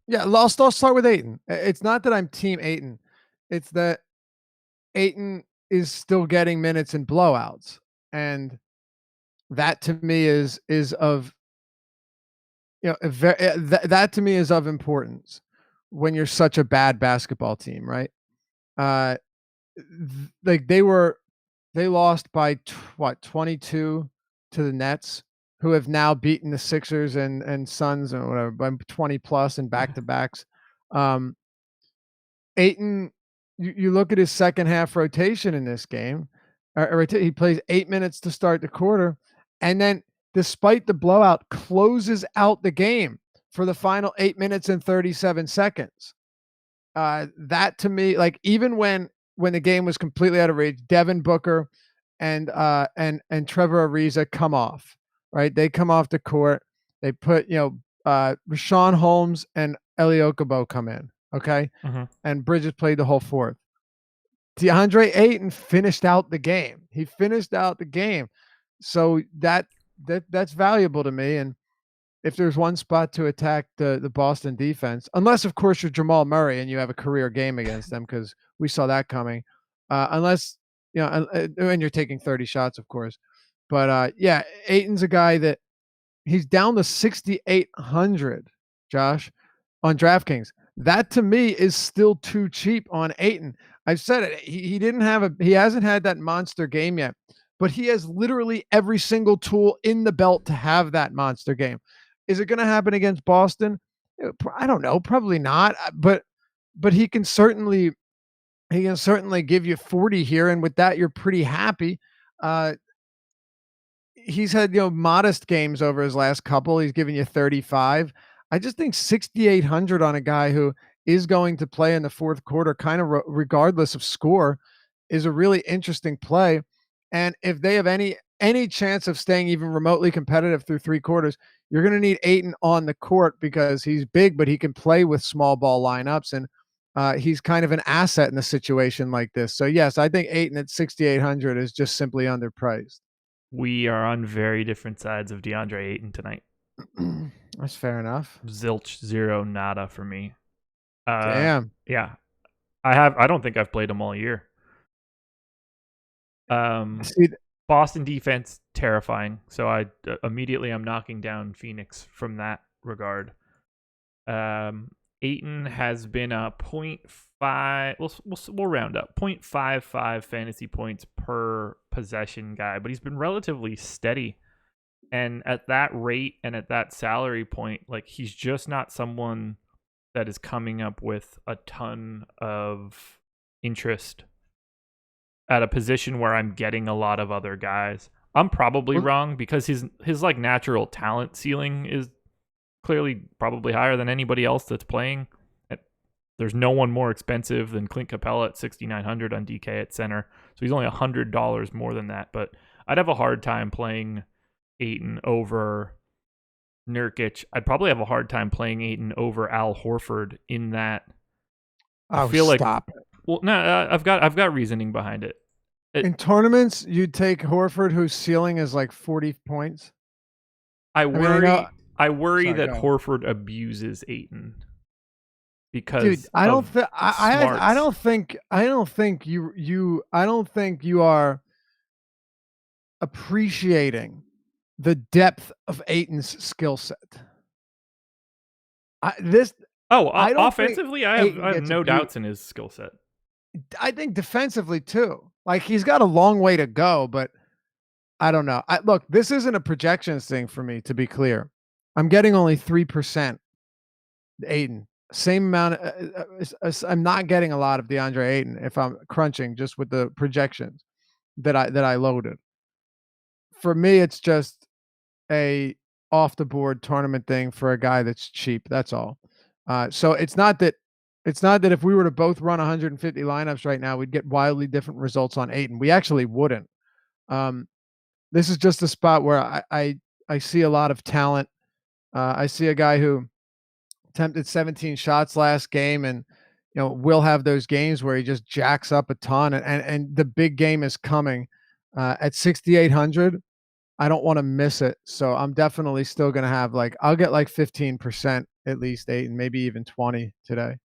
Yeah, I'll start with Ayton. It's not that I'm Team Ayton. It's that Ayton is still getting minutes in blowouts, and that to me is of that to me is of importance when you're such a bad basketball team, right? Uh, like they lost by 22 to the Nets, who have now beaten the Sixers and Suns or whatever by 20 plus and back to backs. Ayton, you look at his second half rotation in this game. He plays 8 minutes to start the quarter, and then despite the blowout, closes out the game for the final 8 minutes and 37 seconds. That to me, like even when the game was completely out of reach, Devin Booker and Trevor Ariza come off. Right, they come off the court. They put Rashawn Holmes and Eli Okubo come in. Okay, and Bridges played the whole fourth. DeAndre Ayton finished out the game. He finished out the game, so that's valuable to me. And if there's one spot to attack the Boston defense, unless of course you're Jamal Murray and you have a career game against them, because we saw that coming. Unless and you're taking 30 shots, of course. But yeah, Ayton's a guy that he's down to 6,800, Josh, on DraftKings. That to me is still too cheap on Ayton. I've said it. He hasn't had that monster game yet, but he has literally every single tool in the belt to have that monster game. Is it going to happen against Boston? I don't know. Probably not. But he can certainly give you 40 here, and with that, you're pretty happy. He's had modest games over his last couple. He's given you 35. I just think 6,800 on a guy who is going to play in the fourth quarter, kind of regardless of score, is a really interesting play. And if they have any chance of staying even remotely competitive through three quarters, you're going to need Ayton on the court because he's big, but he can play with small ball lineups, and he's kind of an asset in a situation like this. So yes, I think Ayton at 6,800 is just simply underpriced. We are on very different sides of DeAndre Ayton tonight. That's fair enough. Zilch, zero, nada for me. Damn. Yeah. I don't think I've played him all year. Boston defense, terrifying. So I'm knocking down Phoenix from that regard. Ayton has been a 0.5. We'll round up 0.55 fantasy points per possession guy, but he's been relatively steady. And at that rate and at that salary point, like he's just not someone that is coming up with a ton of interest at a position where I'm getting a lot of other guys. I'm probably wrong because his like natural talent ceiling is clearly probably higher than anybody else that's playing. There's no one more expensive than Clint Capela at 6,900 on DK at center. So he's only $100 more than that. But I'd have a hard time playing Ayton over Nurkic. I'd probably have a hard time playing Ayton over Al Horford in that. I feel stop it. Well, no, I've got reasoning behind it. In tournaments, you'd take Horford, whose ceiling is like 40 points. I worry that Horford abuses Ayton because dude, I don't think you are appreciating the depth of Ayton's skill set. Offensively, I have no doubts in his skill set. I think defensively too. Like he's got a long way to go, but I don't know. Look, this isn't a projections thing for me, to be clear. I'm getting only 3% Ayton. Same amount. I'm not getting a lot of DeAndre Ayton if I'm crunching just with the projections that I loaded. For me, it's just a off the board tournament thing for a guy that's cheap. That's all. So it's not that if we were to both run 150 lineups right now, we'd get wildly different results on Ayton. We actually wouldn't. This is just a spot where I see a lot of talent. I see a guy who attempted 17 shots last game, and will have those games where he just jacks up a ton, and the big game is coming at 6,800. I don't want to miss it, so I'm definitely still going to have I'll get 15% at least, Ayton, maybe even 20 today.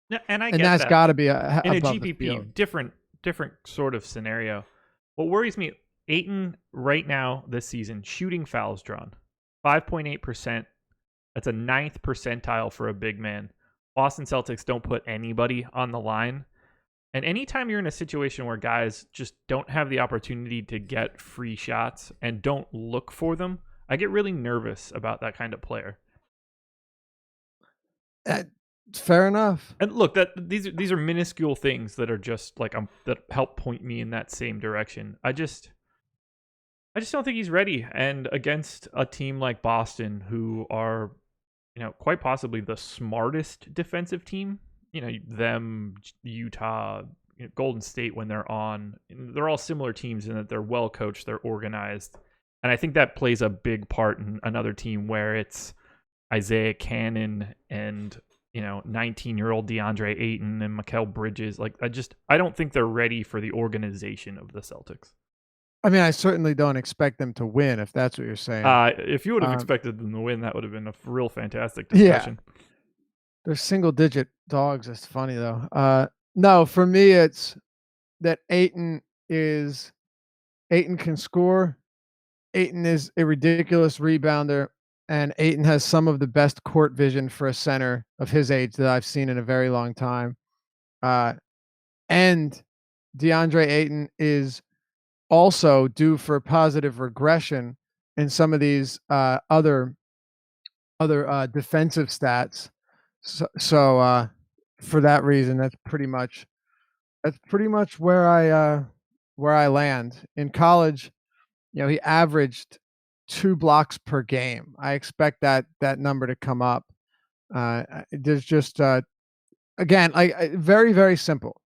Yeah, and that's got to be in a GPP different sort of scenario. What worries me, Ayton right now this season, shooting fouls drawn 5.8%, That's a 9th percentile for a big man. Boston Celtics don't put anybody on the line. And anytime you're in a situation where guys just don't have the opportunity to get free shots and don't look for them, I get really nervous about that kind of player. Fair enough. And look, that these are minuscule things that are just like that help point me in that same direction. I just don't think he's ready. And against a team like Boston, who are, quite possibly the smartest defensive team, them, Utah, Golden State when they're on, they're all similar teams in that they're well coached, they're organized. And I think that plays a big part in another team where it's Isaiah Cannon and 19-year-old DeAndre Ayton and Mikal Bridges. Like, I don't think they're ready for the organization of the Celtics. I mean, I certainly don't expect them to win, if that's what you're saying. If you would have expected them to win, that would have been a real fantastic discussion. Yeah. They're single-digit dogs. It's funny, though. No, for me, it's that Ayton can score. Ayton is a ridiculous rebounder, and Ayton has some of the best court vision for a center of his age that I've seen in a very long time. And DeAndre Ayton is also due for positive regression in some of these other defensive stats. So for that reason, that's pretty much where I land. In college, he averaged 2 blocks per game. I expect that number to come up. There's just again, very, very simple.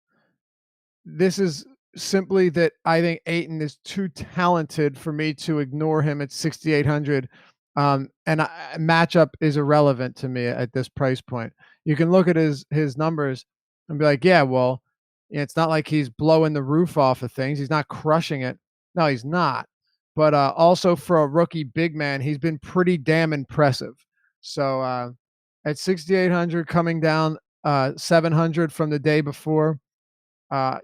This is simply that I think Ayton is too talented for me to ignore him at 6,800. And matchup is irrelevant to me at this price point. You can look at his numbers and be like, yeah, well, it's not like he's blowing the roof off of things. He's not crushing it. No, he's not. But also for a rookie big man, he's been pretty damn impressive. So at 6,800, coming down 700 from the day before,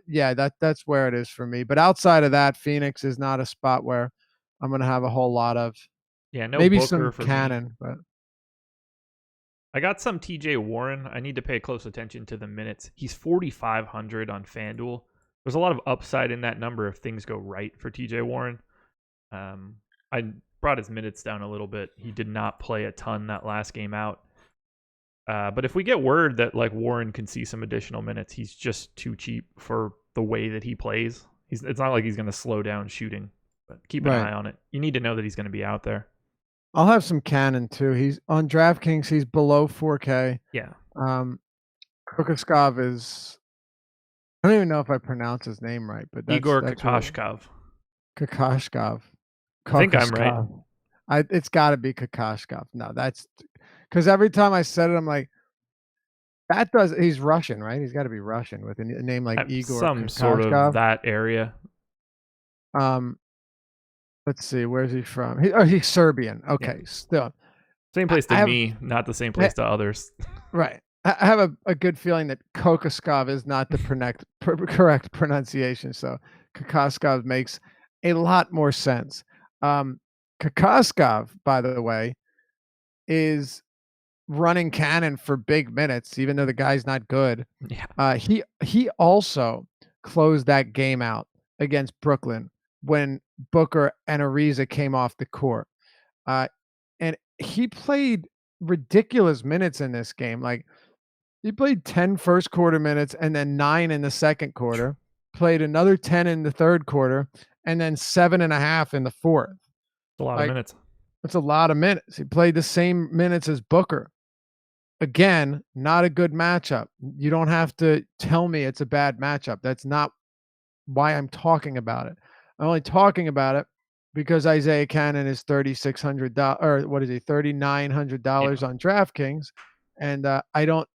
yeah, that's where it is for me. But outside of that, Phoenix is not a spot where I'm going to have a whole lot of. Yeah, no maybe Booker some for Cannon, me. but I got some TJ Warren. I need to pay close attention to the minutes. He's 4,500 on FanDuel. There's a lot of upside in that number if things go right for TJ Warren. I brought his minutes down a little bit. He did not play a ton that last game out. But if we get word that like Warren can see some additional minutes, he's just too cheap for the way that he plays. It's not like he's going to slow down shooting, but keep an eye on it. You need to know that he's going to be out there. I'll have some Cannon too. He's on DraftKings. He's below 4K. Yeah. Kokoskov is. I don't even know if I pronounce his name right, but that's Igor Kokoshkov. Kokoshkov. I think I'm right. It's got to be Kokoshkov. No, that's because every time I said it, I'm like, he's Russian, right? He's got to be Russian with a name like Igor some Kokoshkov. Sort of that area. Let's see, where's he from? He's Serbian. Okay, yeah. Still. Same place to me, not the same place to others. Right. I have a good feeling that Kokoskov is not the correct pronunciation, so Kokoskov makes a lot more sense. Kokoskov, by the way, is running Cannon for big minutes, even though the guy's not good. Yeah. He also closed that game out against Brooklyn when Booker and Ariza came off the court. And he played ridiculous minutes in this game. Like, he played 10 first quarter minutes and then 9 in the second quarter, played another 10 in the third quarter, and then 7.5 in the fourth. It's a lot of minutes. It's a lot of minutes. He played the same minutes as Booker. Again, not a good matchup. You don't have to tell me it's a bad matchup. That's not why I'm talking about it. I'm only talking about it because Isaiah Cannon is $3,600 or what is he, $3,900 on DraftKings, and I don't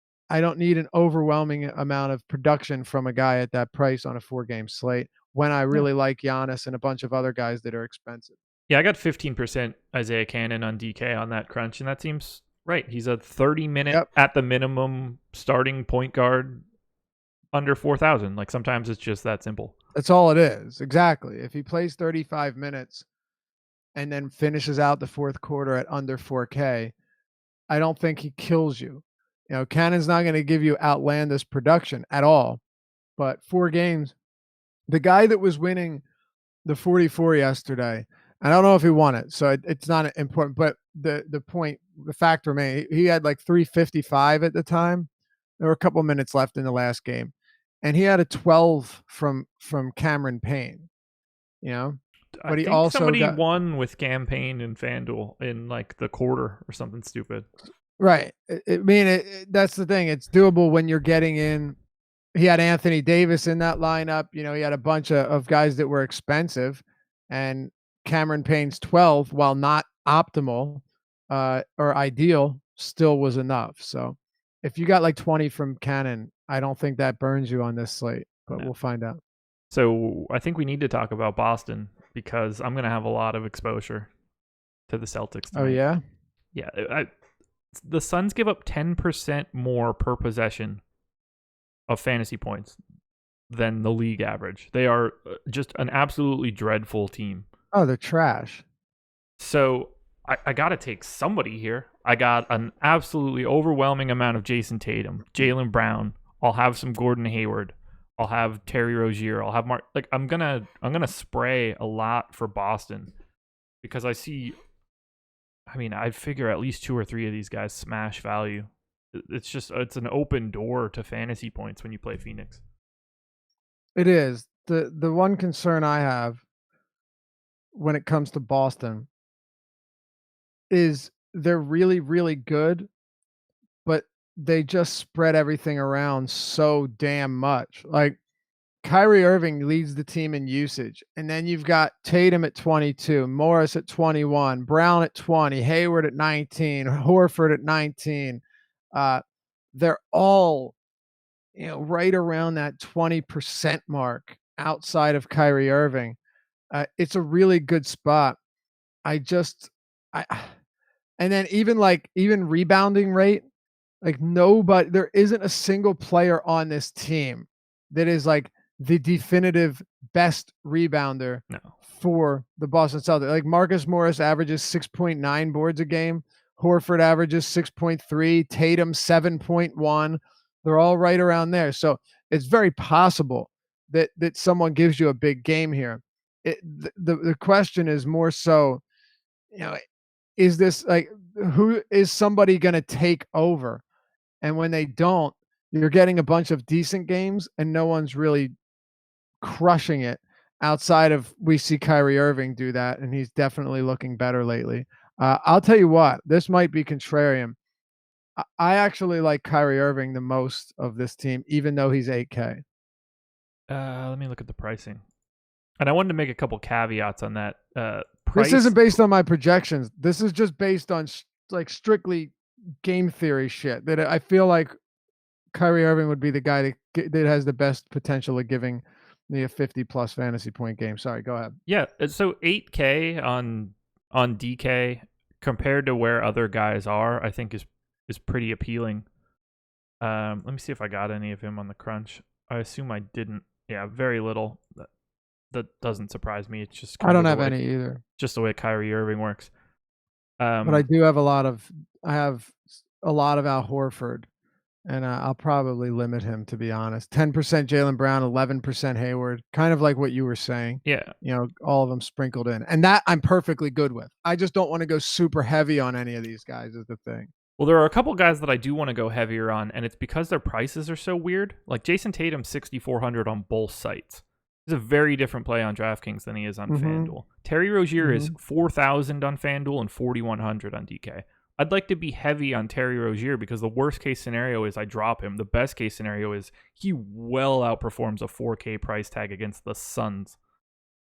need an overwhelming amount of production from a guy at that price on a 4-game slate when I really like Giannis and a bunch of other guys that are expensive. Yeah, I got 15% Isaiah Cannon on DK on that crunch, and that seems right. He's a 30-minute at the minimum starting point guard under 4,000. Like, sometimes it's just that simple. That's all it is. Exactly. If he plays 35 minutes and then finishes out the fourth quarter at under 4K, I don't think he kills you. You know, Cannon's not going to give you outlandish production at all. But 4 games, the guy that was winning the 44 yesterday, I don't know if he won it, so it's not important. But the fact remains, he had like 355 at the time. There were a couple minutes left in the last game, and he had a 12 from Cameron Payne. You know, I but he think also somebody got won with campaign and FanDuel in like the quarter or something stupid. right. That's the thing. It's doable when you're getting in. He had Anthony Davis in that lineup. You know, he had a bunch of guys that were expensive, and Cameron Payne's 12, while not optimal or ideal, still was enough. So if you got like 20 from Cannon, I don't think that burns you on this slate, but No. we'll find out. So I think we need to talk about Boston because I'm going to have a lot of exposure to the Celtics tonight. Oh, yeah? Yeah. The Suns give up 10% more per possession of fantasy points than the league average. They are just an absolutely dreadful team. Oh, they're trash. So I got to take somebody here. I got an absolutely overwhelming amount of Jason Tatum, Jaylen Brown. I'll have some Gordon Hayward. I'll have Terry Rozier. I'll have Mark. Like I'm gonna spray a lot for Boston because I see. I mean, I figure at least 2 or 3 of these guys smash value. It's an open door to fantasy points when you play Phoenix. It is. The one concern I have when it comes to Boston is they're really, really good, but they just spread everything around so damn much. Like Kyrie Irving leads the team in usage, and then you've got Tatum at 22, Morris at 21, Brown at 20, Hayward at 19, Horford at 19. They're all, you know, right around that 20% mark outside of Kyrie Irving. It's a really good spot. I and then even rebounding rate, like nobody, there isn't a single player on this team that is like the definitive best rebounder for the Boston Celtics. Like Marcus Morris averages 6.9 boards a game. Horford averages 6.3. Tatum 7.1. They're all right around there. So it's very possible that someone gives you a big game here. The question is more so, you know, is this like who is somebody going to take over? And when they don't, you're getting a bunch of decent games and no one's really crushing it outside of we see Kyrie Irving do that, and he's definitely looking better lately. I'll tell you what, this might be contrarian. I actually like Kyrie Irving the most of this team, even though he's 8K. Let me look at the pricing. And I wanted to make a couple caveats on that. This isn't based on my projections. This is just based on like strictly game theory shit that I feel like Kyrie Irving would be the guy that has the best potential of giving me a 50+ fantasy point game. Sorry, go ahead. Yeah, so 8K on DK compared to where other guys are, I think is pretty appealing. Let me see if I got any of him on the crunch. I assume I didn't. Yeah, very little. That doesn't surprise me. It's just I don't have any either. Just the way Kyrie Irving works. But I do have I have a lot of Al Horford, and I'll probably limit him, to be honest. 10% Jaylen Brown, 11% Hayward, kind of like what you were saying. Yeah. You know, all of them sprinkled in. And that I'm perfectly good with. I just don't want to go super heavy on any of these guys is the thing. Well, there are a couple guys that I do want to go heavier on, and it's because their prices are so weird. Like Jason Tatum, 6,400 on both sites. He's a very different play on DraftKings than he is on FanDuel. Terry Rozier is 4,000 on FanDuel and 4,100 on DK. I'd like to be heavy on Terry Rozier because the worst case scenario is I drop him. The best case scenario is he well outperforms a 4K price tag against the Suns.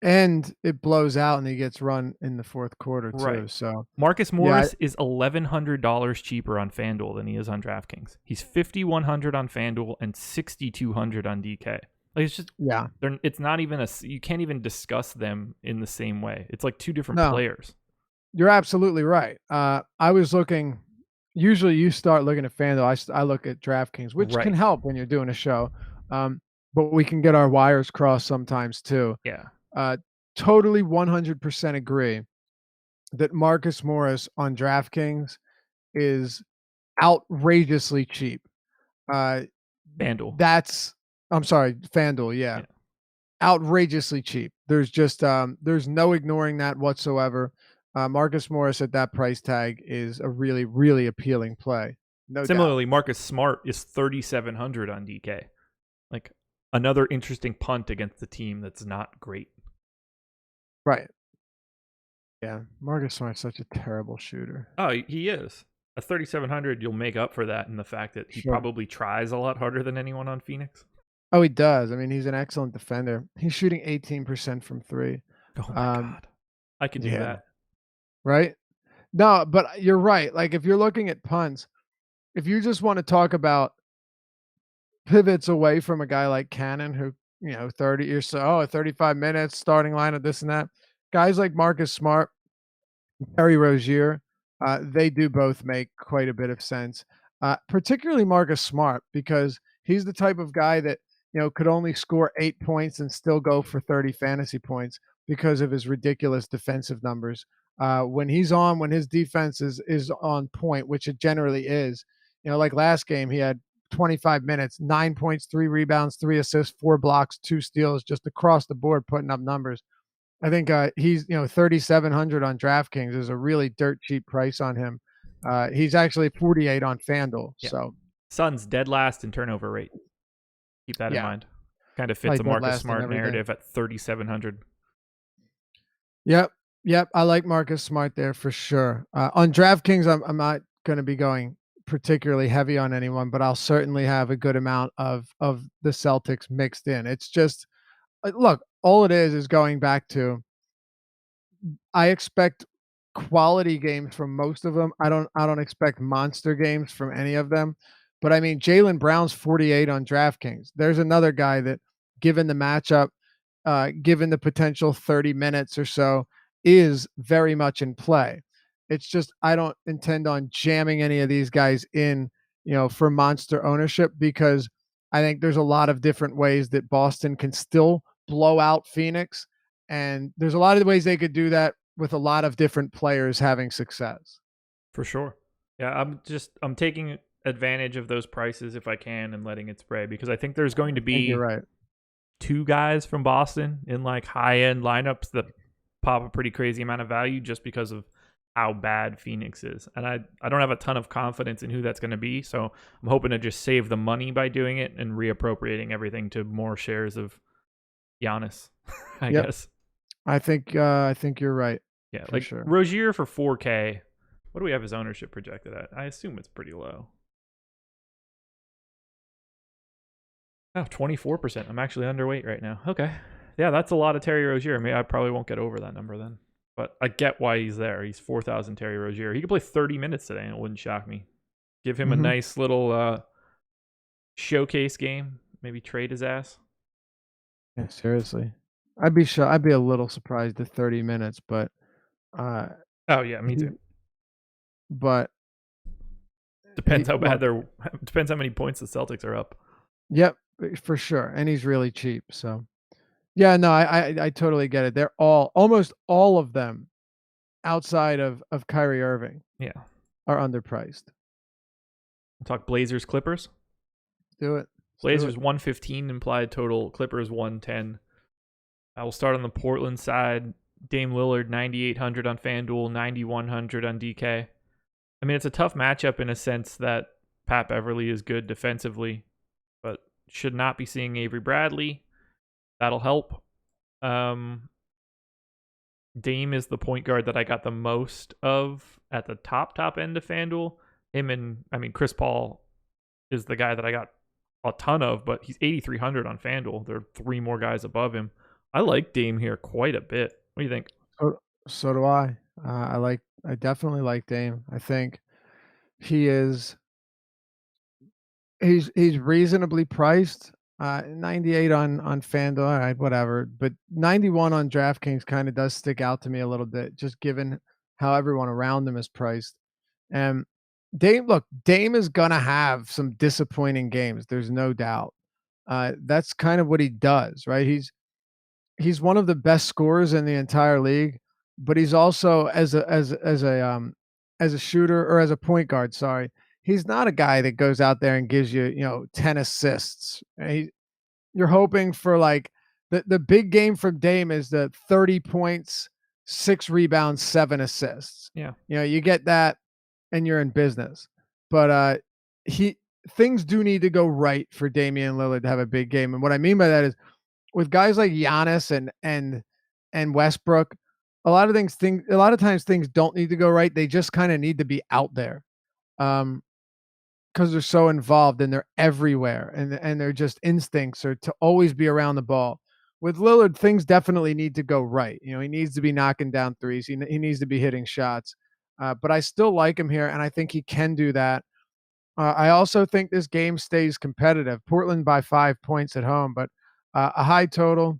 And it blows out and he gets run in the fourth quarter too. Right. So Marcus Morris is $1,100 cheaper on FanDuel than he is on DraftKings. He's $5,100 on FanDuel and $6,200 on DK. Like it's just it's not even you can't even discuss them in the same way. It's like 2 different players. You're absolutely right. I was looking. Usually, you start looking at FanDuel. I look at DraftKings, which can help when you're doing a show. But we can get our wires crossed sometimes too. Yeah. Totally 100% agree that Marcus Morris on DraftKings is outrageously cheap. Uh, FanDuel. I'm sorry, FanDuel, yeah. Yeah. Outrageously cheap. There's no ignoring that whatsoever. Marcus Morris at that price tag is a really, really appealing play. No doubt. Similarly, Marcus Smart is 3,700 on DK. Like another interesting punt against the team that's not great. Right. Yeah. Marcus Smart's such a terrible shooter. Oh, he is. A 3,700, you'll make up for that in the fact that he Sure. probably tries a lot harder than anyone on Phoenix. Oh, he does. I mean, he's an excellent defender. He's shooting 18% from three. Oh my God. I could do Yeah. that. Right? No, but you're right. Like if you're looking at punts, if you just want to talk about pivots away from a guy like Cannon who, 30 or so, 35 minutes, starting lineup, this and that. Guys like Marcus Smart, Terry Rozier, they do both make quite a bit of sense. Particularly Marcus Smart, because he's the type of guy that, could only score 8 points and still go for 30 fantasy points because of his ridiculous defensive numbers. When he's on, when his defense is on point, which it generally is, like last game, he had 25 minutes, 9 points, 3 rebounds, 3 assists, 4 blocks, 2 steals, just across the board, putting up numbers. I think he's 3,700 on DraftKings is a really dirt cheap price on him. He's actually 48 on FanDuel. Yeah. So Suns dead last in turnover rate. Keep that in mind. Kind of fits like a Marcus Smart narrative at 3,700. Yep. I like Marcus Smart there for sure. On DraftKings, I'm not going to be going particularly heavy on anyone, but I'll certainly have a good amount of the Celtics mixed in. It's just look, all it is going back to I expect quality games from most of them. I don't expect monster games from any of them. But I mean, Jaylen Brown's 48 on DraftKings. There's another guy that, given the matchup, given the potential 30 minutes or so, is very much in play. It's just I don't intend on jamming any of these guys in, for monster ownership, because I think there's a lot of different ways that Boston can still blow out Phoenix. And there's a lot of ways they could do that with a lot of different players having success. For sure. Yeah, I'm taking advantage of those prices if I can and letting it spray, because I think there's going to be You're right. 2 guys from Boston in like high-end lineups that pop a pretty crazy amount of value just because of how bad Phoenix is. And I don't have a ton of confidence in who that's going to be, so I'm hoping to just save the money by doing it and reappropriating everything to more shares of Giannis, I guess. I think you're right. Yeah, for like sure. Rozier for 4K. What do we have his ownership projected at? I assume it's pretty low. Oh, 24%. I'm actually underweight right now. Okay. Yeah, that's a lot of Terry Rozier. I mean, I probably won't get over that number then. But I get why he's there. He's 4,000 Terry Rozier. He could play 30 minutes today, and it wouldn't shock me. Give him a nice little showcase game. Maybe trade his ass. Yeah, seriously. I'd be a little surprised at 30 minutes, but oh yeah, me too. But depends how bad they're. Depends how many points the Celtics are up. Yep, for sure, and he's really cheap. So, yeah, no, I totally get it. They're almost all of them, outside of Kyrie Irving, are underpriced. We'll talk Blazers Clippers. Do it. Blazers 115 implied total. Clippers 110. I will start on the Portland side. Dame Lillard 9,800 on FanDuel, 9,100 on DK. I mean, it's a tough matchup in a sense that Pat Beverly is good defensively, but should not be seeing Avery Bradley. That'll help. Dame is the point guard that I got the most of at the top end of FanDuel. Chris Paul is the guy that I got a ton of, but he's 8,300 on FanDuel. There are 3 more guys above him. I like Dame here quite a bit. What do you think? So do I. I definitely like Dame. I think he's reasonably priced. 98 on FanDuel, all right, whatever. But 91 on DraftKings kind of does stick out to me a little bit, just given how everyone around him is priced. And Dame is gonna have some disappointing games. There's no doubt. That's kind of what he does, right? He's one of the best scorers in the entire league, but he's also as a as a shooter or as a point guard, sorry, he's not a guy that goes out there and gives you, 10 assists. You're hoping for like the big game from Dame is the 30 points, 6 rebounds, 7 assists. Yeah. You get that and you're in business. But he things do need to go right for Damian Lillard to have a big game. And what I mean by that is with guys like Giannis and Westbrook, a lot of times things don't need to go right. They just kind of need to be out there. Because they're so involved and they're everywhere, and they're just instincts are to always be around the ball. With Lillard, things definitely need to go right. He needs to be knocking down threes. He needs to be hitting shots. But I still like him here, and I think he can do that. I also think this game stays competitive. Portland by 5 points at home, but a high total.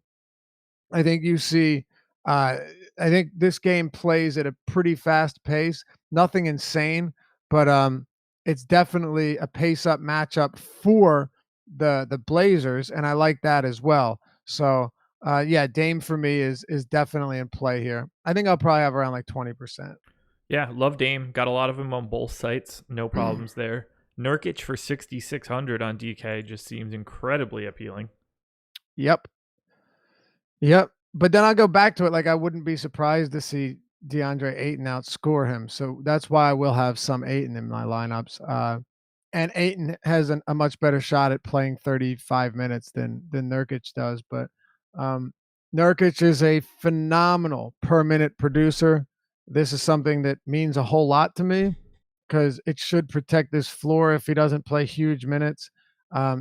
I think you see. I think this game plays at a pretty fast pace. Nothing insane, but it's definitely a pace up matchup for the Blazers, and I like that as well. So yeah, Dame for me is definitely in play here. I think I'll probably have around like 20%. Yeah, love Dame. Got a lot of him on both sites. No problems there. Nurkic for 6,600 on DK just seems incredibly appealing. Yep. But then I'll go back to it. Like I wouldn't be surprised to see DeAndre Ayton outscore him. So that's why I will have some Ayton in my lineups. And Ayton has a much better shot at playing 35 minutes than Nurkic does. But Nurkic is a phenomenal per minute producer. This is something that means a whole lot to me because it should protect this floor if he doesn't play huge minutes.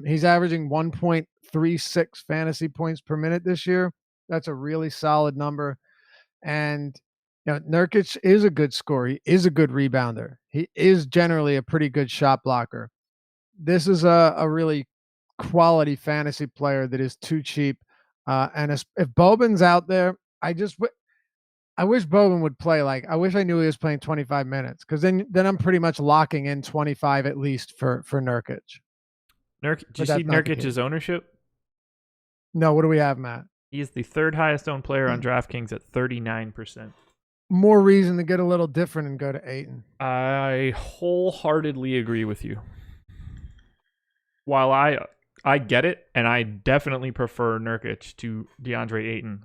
He's averaging 1.36 fantasy points per minute this year. That's a really solid number. And Nurkic is a good scorer. He is a good rebounder. He is generally a pretty good shot blocker. This is a really quality fantasy player that is too cheap. And if Boban's out there, I wish Boban would play. Like I wish I knew he was playing 25 minutes because then I'm pretty much locking in 25 at least for Nurkic. Do you see Nurkic's ownership? No. What do we have, Matt? He is the third highest owned player on DraftKings at 39%. More reason to get a little different and go to Ayton. I wholeheartedly agree with you. While I get it, and I definitely prefer Nurkic to DeAndre Ayton,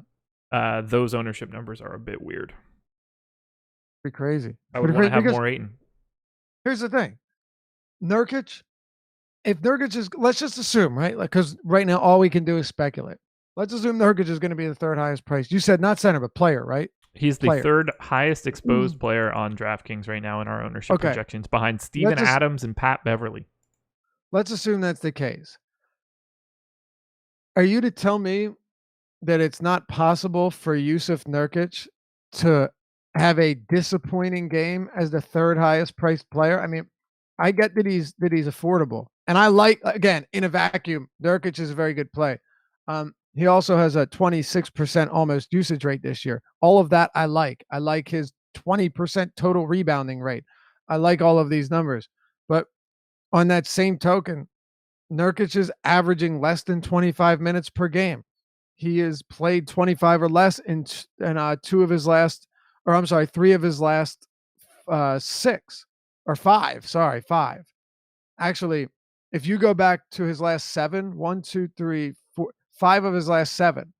those ownership numbers are a bit weird. Pretty crazy. I would want to have more Ayton. Here's the thing. Nurkic, if Nurkic is, let's just assume, right? Like, because right now all we can do is speculate. Let's assume Nurkic is going to be the third highest price. You said not center, but player, right? He's the third highest exposed player on DraftKings right now in our ownership projections, behind Steven Adams and Pat Beverly. Let's assume that's the case. Are you to tell me that it's not possible for Jusuf Nurkic to have a disappointing game as the third highest priced player? I mean, I get that he's affordable, and I like, again, in a vacuum, Nurkic is a very good play. He also has a 26% almost usage rate this year. All of that I like. I like his 20% total rebounding rate. I like all of these numbers. But on that same token, Nurkic is averaging less than 25 minutes per game. He has played 25 or less in three of his last 6 or 5. Sorry, 5. Actually, if you go back to his last 7, 1, 2, 3, 4, 5 of his last 7,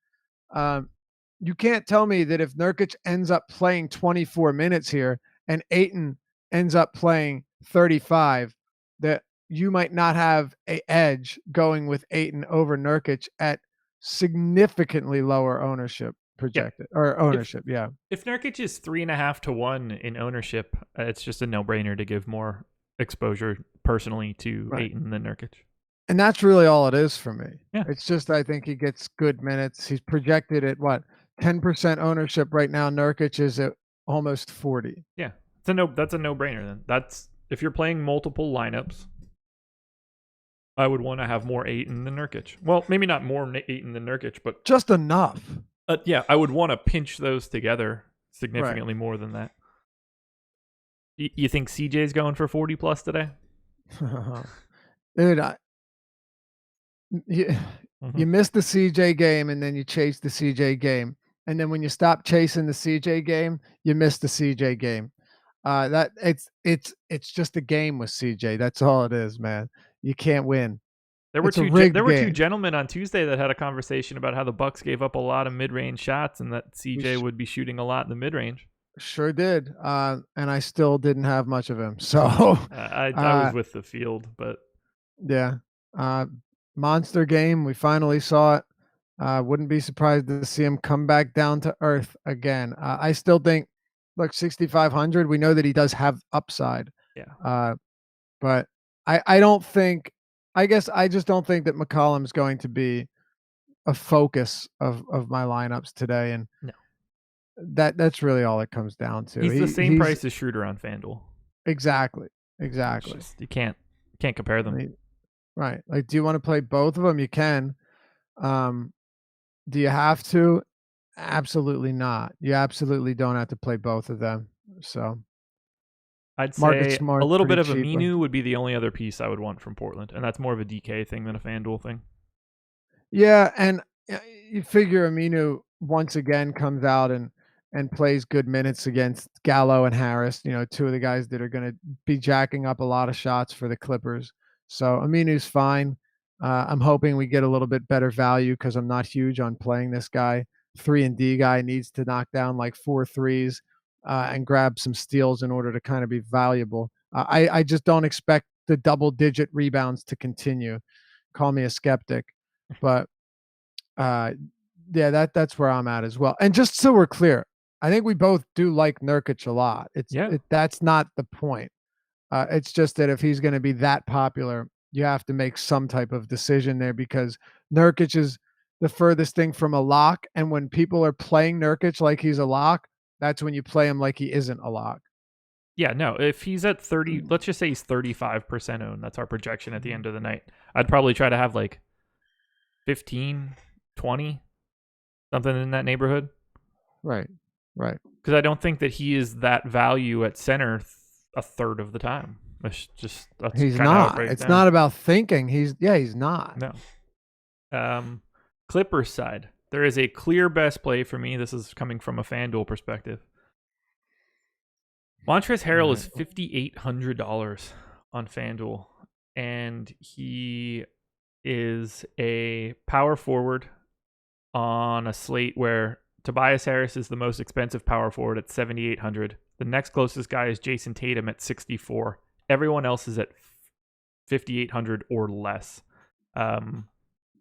you can't tell me that if Nurkic ends up playing 24 minutes here and Ayton ends up playing 35, that you might not have an edge going with Ayton over Nurkic at significantly lower ownership projected or ownership. If Nurkic is 3.5 to 1 in ownership, it's just a no-brainer to give more exposure personally to Ayton than Nurkic. And that's really all it is for me. Yeah. It's just I think he gets good minutes. He's projected at 10% ownership right now. Nurkic is at almost 40. Yeah, that's a no-brainer then. That's if you're playing multiple lineups, I would want to have more Ayton than Nurkic. Well, maybe not more Ayton than Nurkic, but just enough. Yeah, I would want to pinch those together significantly more than that. You think CJ's going for 40 plus today? Dude, you missed the CJ game and then you chased the CJ game. And then when you stop chasing the CJ game, you missed the CJ game. That it's just a game with CJ. That's all it is, man. You can't win. It's a rigged There were two game. gentlemen on Tuesday that had a conversation about how the Bucks gave up a lot of mid-range shots and that CJ would be shooting a lot in the mid-range. Sure did. And I still didn't have much of him. So I was with the field, but yeah. Monster game. We finally saw it. Wouldn't be surprised to see him come back down to earth again. I still think, look, 6,500. We know that he does have upside. yeah. But I don't think. I guess I just don't think that McCollum's going to be a focus of my lineups today, and No. that's really all it comes down to. He's the same price as Schroeder on FanDuel. Exactly. Just, you can't compare them. Right. Like, do you want to play both of them? You can. Do you have to? Absolutely not. You absolutely don't have to play both of them. So I'd Market say Smart's a little bit pretty of cheap one. Aminu would be the only other piece I would want from Portland, and that's more of a DK thing than a FanDuel thing. Yeah, and you figure Aminu once again comes out and plays good minutes against Gallo and Harris, two of the guys that are going to be jacking up a lot of shots for the Clippers. So Aminu's fine. I'm hoping we get a little bit better value because I'm not huge on playing this guy. 3-and-D guy needs to knock down like 4 threes and grab some steals in order to kind of be valuable. I just don't expect the double-digit rebounds to continue. Call me a skeptic, but yeah, that's where I'm at as well. And just so we're clear, I think we both do like Nurkic a lot. That's not the point. It's just that if he's going to be that popular, you have to make some type of decision there because Nurkic is the furthest thing from a lock. And when people are playing Nurkic like he's a lock, that's when you play him like he isn't a lock. Yeah, no, if he's at 30, let's just say he's 35% owned. That's our projection at the end of the night. I'd probably try to have like 15, 20, something in that neighborhood. Right. Because I don't think that he is that value at center a third of the time. He's not. It's not about thinking. He's not. No. Clippers side, there is a clear best play for me. This is coming from a FanDuel perspective. Montrezl Harrell is $5,800 on FanDuel, and he is a power forward on a slate where Tobias Harris is the most expensive power forward at $7,800. The next closest guy is Jason Tatum at $64. Everyone else is at $5,800 or less.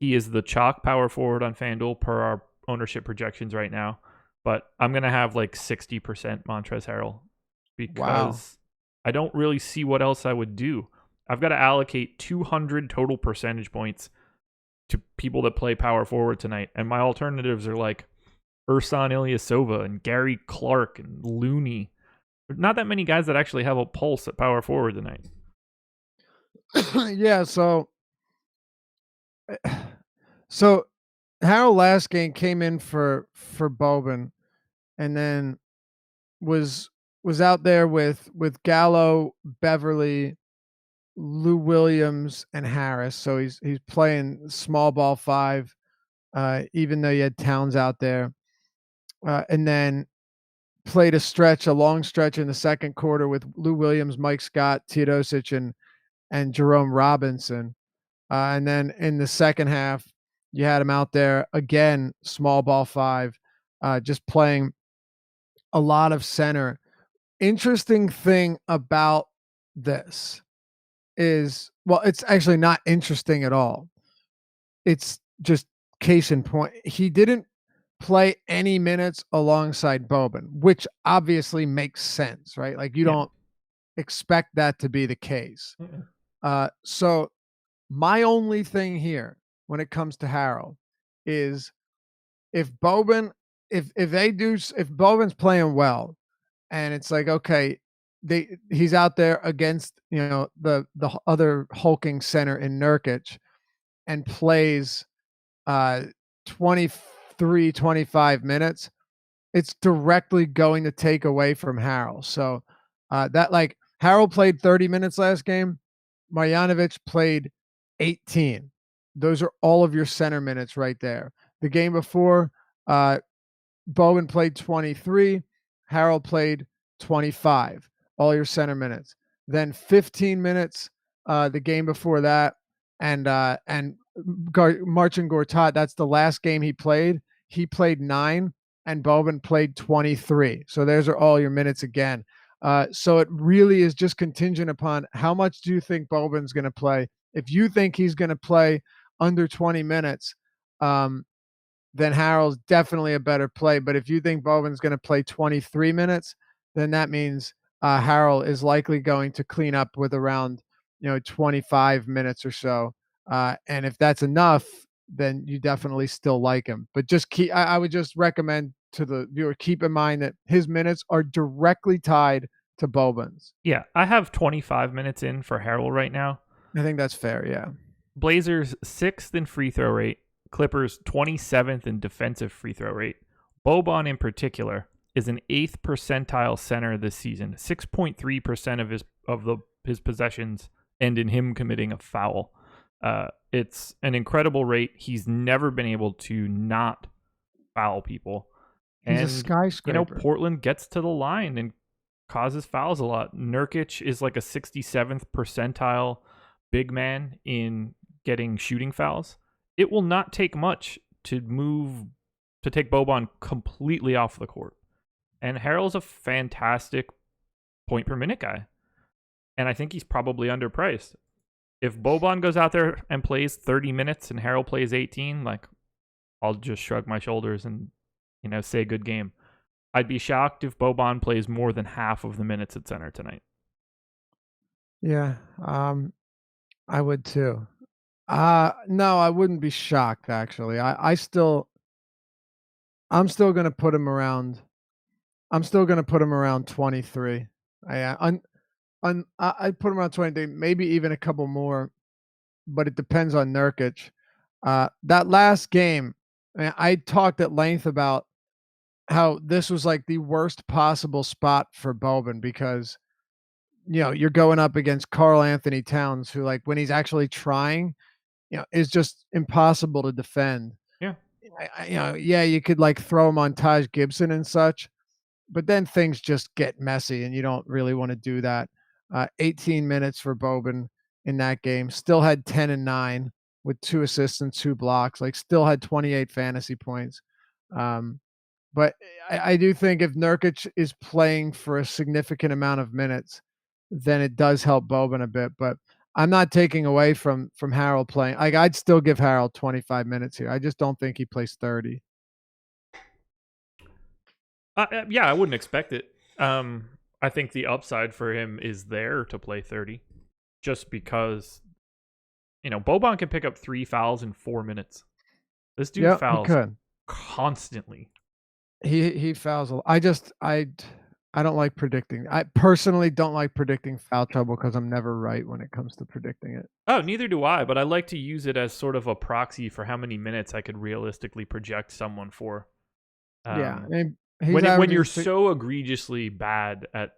He is the chalk power forward on FanDuel per our ownership projections right now, but I'm going to have like 60% Montrezl Harrell because I don't really see what else I would do. I've got to allocate 200 total percentage points to people that play power forward tonight, and my alternatives are like Ersan Ilyasova and Gary Clark and Looney. There's not that many guys that actually have a pulse at power forward tonight. Yeah, so Harrell last game came in for Boban, and then was out there with Gallo, Beverly, Lou Williams, and Harris. So he's playing small ball 5, even though you had Towns out there, and then played a long stretch in the second quarter with Lou Williams, Mike Scott, Teodosic, and Jerome Robinson. And then in the second half, you had him out there again, small ball 5, just playing a lot of center. Interesting thing about this is, well, it's actually not interesting at all. It's just case in point. He didn't play any minutes alongside Boban, which obviously makes sense, right? Like you don't expect that to be the case. So my only thing here when it comes to Harrell is if Boban's playing well and it's like, okay, he's out there against, the other hulking center in Nurkic and plays 23, 25 minutes, it's directly going to take away from Harrell. So that like Harrell played 30 minutes last game. Marjanovic played 18. Those are all of your center minutes right there. The game before, Bowen played 23. Harrell played 25. all your center minutes. Then 15 minutes the game before that, and Marcin Gortat, that's the last game he played. He played 9, and Boban played 23. So those are all your minutes again. So it really is just contingent upon how much do you think Boban's going to play. If you think he's going to play under 20 minutes, then Harrell's definitely a better play. But if you think Boban's going to play 23 minutes, then that means Harrell is likely going to clean up with around 25 minutes or so. And if that's enough, then you definitely still like him. But just I would just recommend to the viewer, keep in mind that his minutes are directly tied to Boban's. Yeah, I have 25 minutes in for Harrell right now. I think that's fair. Yeah. Blazers 6th in free throw rate. Clippers 27th in defensive free throw rate. Boban in particular is an 8th percentile center this season. 6.3% of his possessions end in him committing a foul. It's an incredible rate. He's never been able to not foul people. He's a skyscraper. Portland gets to the line and causes fouls a lot. Nurkic is like a 67th percentile big man in getting shooting fouls. It will not take much to take Boban completely off the court. And Harrell's a fantastic point per minute guy. And I think he's probably underpriced. If Boban goes out there and plays 30 minutes and Harrell plays 18, I'll just shrug my shoulders and, say good game. I'd be shocked if Boban plays more than half of the minutes at center tonight. Yeah, I would too. No, I wouldn't be shocked actually. I'm still going to put him around. I'm still going to put him around 23. I'd put him around 23, maybe even a couple more, but it depends on Nurkic. That last game, I talked at length about how this was like the worst possible spot for Boban because you're going up against Karl Anthony Towns, who when he's actually trying, is just impossible to defend. Yeah. You could throw him on Taj Gibson and such, but then things just get messy and you don't really want to do that. 18 minutes for Boban in that game, still had 10 and 9 with 2 assists and 2 blocks, still had 28 fantasy points. But I do think if Nurkic is playing for a significant amount of minutes, then it does help Boban a bit. But I'm not taking away from Harrell playing. I'd still give Harrell 25 minutes here. I just don't think he plays 30. Yeah, I wouldn't expect it. I think the upside for him is there to play 30, just because Boban can pick up 3 fouls in 4 minutes. This dude fouls constantly. He fouls a lot. I don't like predicting. I personally don't like predicting foul trouble because I'm never right when it comes to predicting it. Oh, neither do I, but I like to use it as sort of a proxy for how many minutes I could realistically project someone for. When you're so egregiously bad at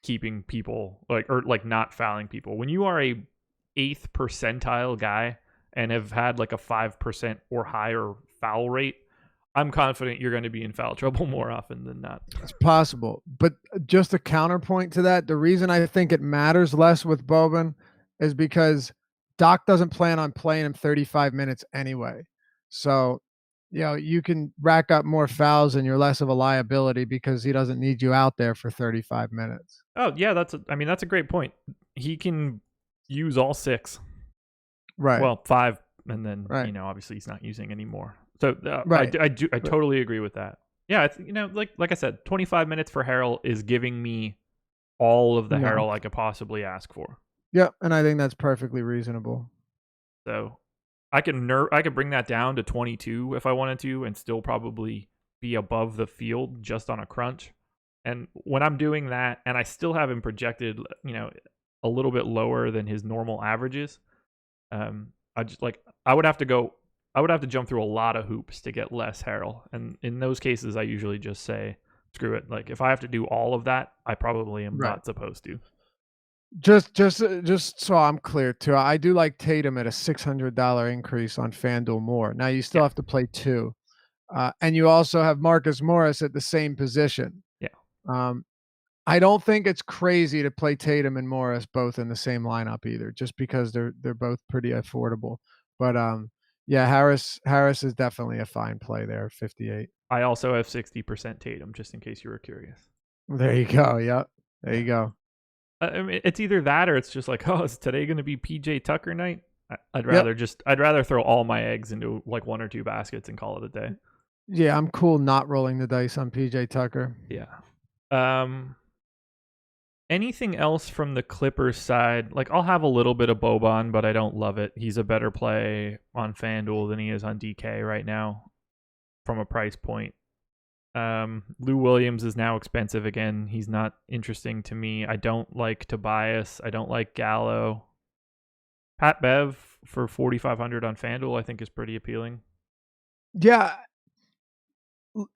keeping people or not fouling people, when you are a 8th percentile guy and have had a 5% or higher foul rate, I'm confident you're going to be in foul trouble more often than not. It's possible. But just a counterpoint to that, the reason I think it matters less with Boban is because Doc doesn't plan on playing him 35 minutes anyway. So, you can rack up more fouls and you're less of a liability because he doesn't need you out there for 35 minutes. Oh, yeah, that's a great point. He can use all 6. Right. Well, 5, and then, obviously he's not using any more. So right. I totally agree with that. Yeah, it's, like I said, 25 minutes for Harrell is giving me all of the Harrell I could possibly ask for. Yeah, and I think that's perfectly reasonable. So I could bring that down to 22 if I wanted to, and still probably be above the field just on a crunch. And when I'm doing that, and I still have him projected, a little bit lower than his normal averages, I would have to jump through a lot of hoops to get less Harrell. And in those cases, I usually just say, screw it. If I have to do all of that, I probably am not supposed to. Just so I'm clear too, I do like Tatum at a $600 increase on FanDuel more. Now you still have to play 2. And you also have Marcus Morris at the same position. Yeah. I don't think it's crazy to play Tatum and Morris both in the same lineup either, just because they're both pretty affordable. But yeah, Harris is definitely a fine play there, 58. I also have 60% Tatum, just in case you were curious. There you go. Yep. There you go. I mean, it's either that or it's just like, oh, is today going to be PJ Tucker night? I'd Yep. rather throw all my eggs into like one or two baskets and call it a day. Yeah, I'm cool not rolling the dice on PJ Tucker. Yeah. Anything else from the Clippers side? Like, I'll have a little bit of Boban, but I don't love it. He's a better play on FanDuel than he is on DK right now from a price point. Lou Williams is now expensive again. He's not interesting to me. I don't like Tobias. I don't like Gallo. Pat Bev for 4,500 on FanDuel, I think, is pretty appealing. Yeah.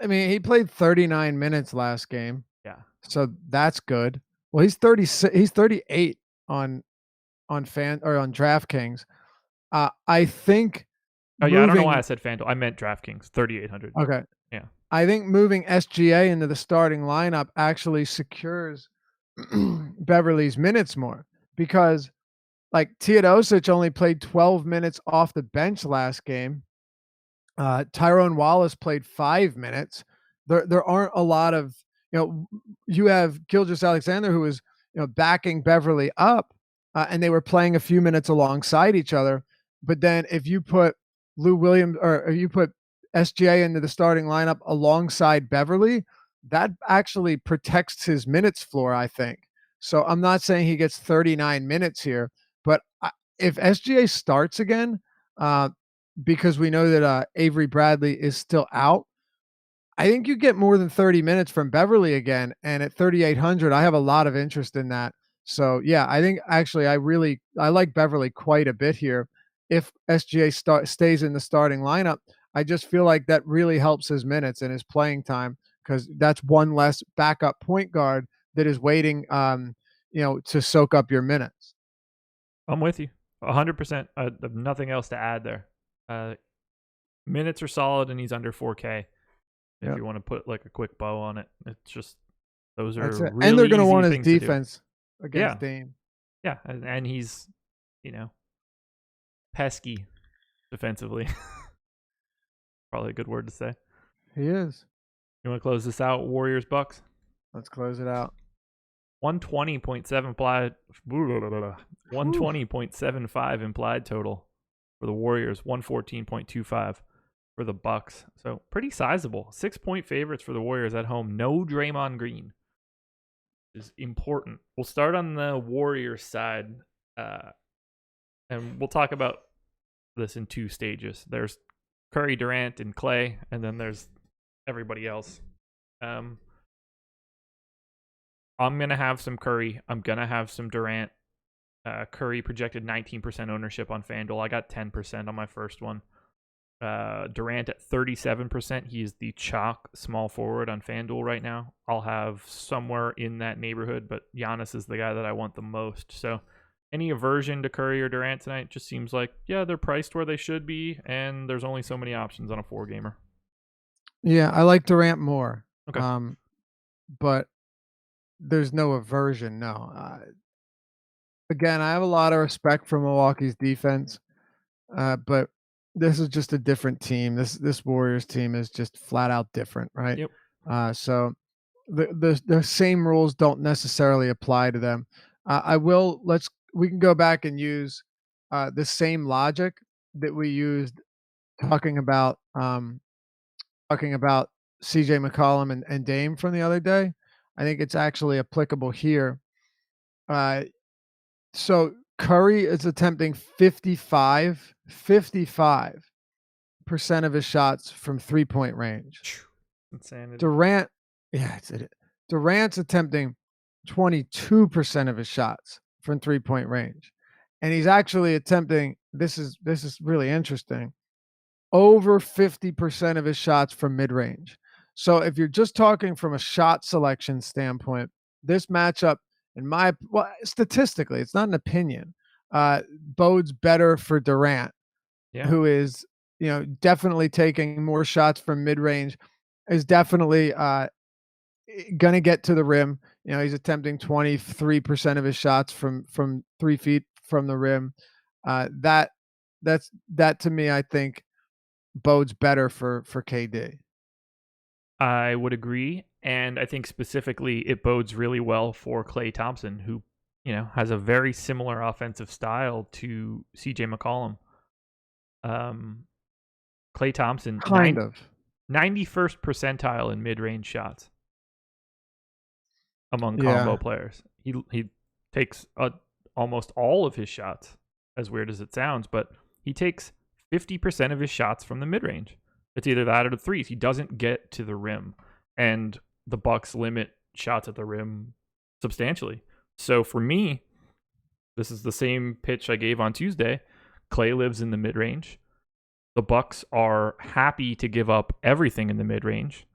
I mean, he played 39 minutes last game. Yeah. So that's good. Well, he's 36. He's 38 on DraftKings. I think. Oh yeah, I don't know why I said FanDuel. I meant DraftKings, 3,800. Okay. Yeah. I think moving SGA into the starting lineup actually secures Beverly's minutes more, because like Teodosic only played 12 minutes off the bench last game. Tyrone Wallace played 5 minutes. There aren't a lot of, you have Gilgeous-Alexander, who is, backing Beverly up, and they were playing a few minutes alongside each other. But then if you put Lou Williams or you put SGA into the starting lineup alongside Beverly, that actually protects his minutes floor, I think. So I'm not saying he gets 39 minutes here, but if SGA starts again, because we know that Avery Bradley is still out, I think you get more than 30 minutes from Beverly again. And at 3,800, I have a lot of interest in that. So yeah, I think actually I like Beverly quite a bit here. If SGA stays in the starting lineup, I just feel like that really helps his minutes and his playing time, because that's one less backup point guard that is waiting, to soak up your minutes. I'm with you 100%. I have nothing else to add there. Minutes are solid, and he's under 4K. If you want to put like a quick bow on it, it's just those are really and they're going to want his things defense against Dame. Yeah, and he's pesky defensively. Probably a good word to say. He is. You want to close this out? Warriors Bucks. Let's close it out. 120.7 implied. 120.75 implied total for the Warriors. 114.25 for the Bucks. So pretty sizable. 6-point favorites for the Warriors at home. No Draymond Green is important. We'll start on the Warriors side, and we'll talk about this in two stages. There's Curry, Durant, and Clay, and then there's everybody else. I'm going to have some Curry. I'm going to have some Durant. Curry projected 19% ownership on FanDuel. I got 10% on my first one. Durant at 37%. He is the chalk small forward on FanDuel right now. I'll have somewhere in that neighborhood, but Giannis is the guy that I want the most. So any aversion to Curry or Durant tonight just seems like, yeah, they're priced where they should be, and there's only so many options on a 4-gamer. Yeah, I like Durant more. Okay. But there's no aversion, no. Again, I have a lot of respect for Milwaukee's defense, but this is just a different team. This Warriors team is just flat out different, right? Yep. So the same rules don't necessarily apply to them. We can go back and use the same logic that we used talking about CJ McCollum and Dame from the other day. I think it's actually applicable here. So Curry is attempting 55% of his shots from 3-point range. Insanity. Durant's attempting 22% of his shots from 3-point range. And he's actually attempting, this is really interesting, over 50% of his shots from mid-range. So if you're just talking from a shot selection standpoint, this matchup, statistically, it's not an opinion, bodes better for Durant, who is, definitely taking more shots from mid-range, is definitely gonna get to the rim. You know, he's attempting 23% of his shots from 3 feet from the rim. That to me, I think bodes better for KD. I would agree, and I think specifically it bodes really well for Klay Thompson, who has a very similar offensive style to CJ McCollum. Klay Thompson, Kind of. 91st percentile in mid-range shots among combo Yeah. players. He takes almost all of his shots, as weird as it sounds, but he takes 50% of his shots from the mid-range. It's either that or the threes. He doesn't get to the rim, and the Bucks limit shots at the rim substantially. So for me, this is the same pitch I gave on Tuesday. Klay lives in the mid-range. The Bucks are happy to give up everything in the mid-range.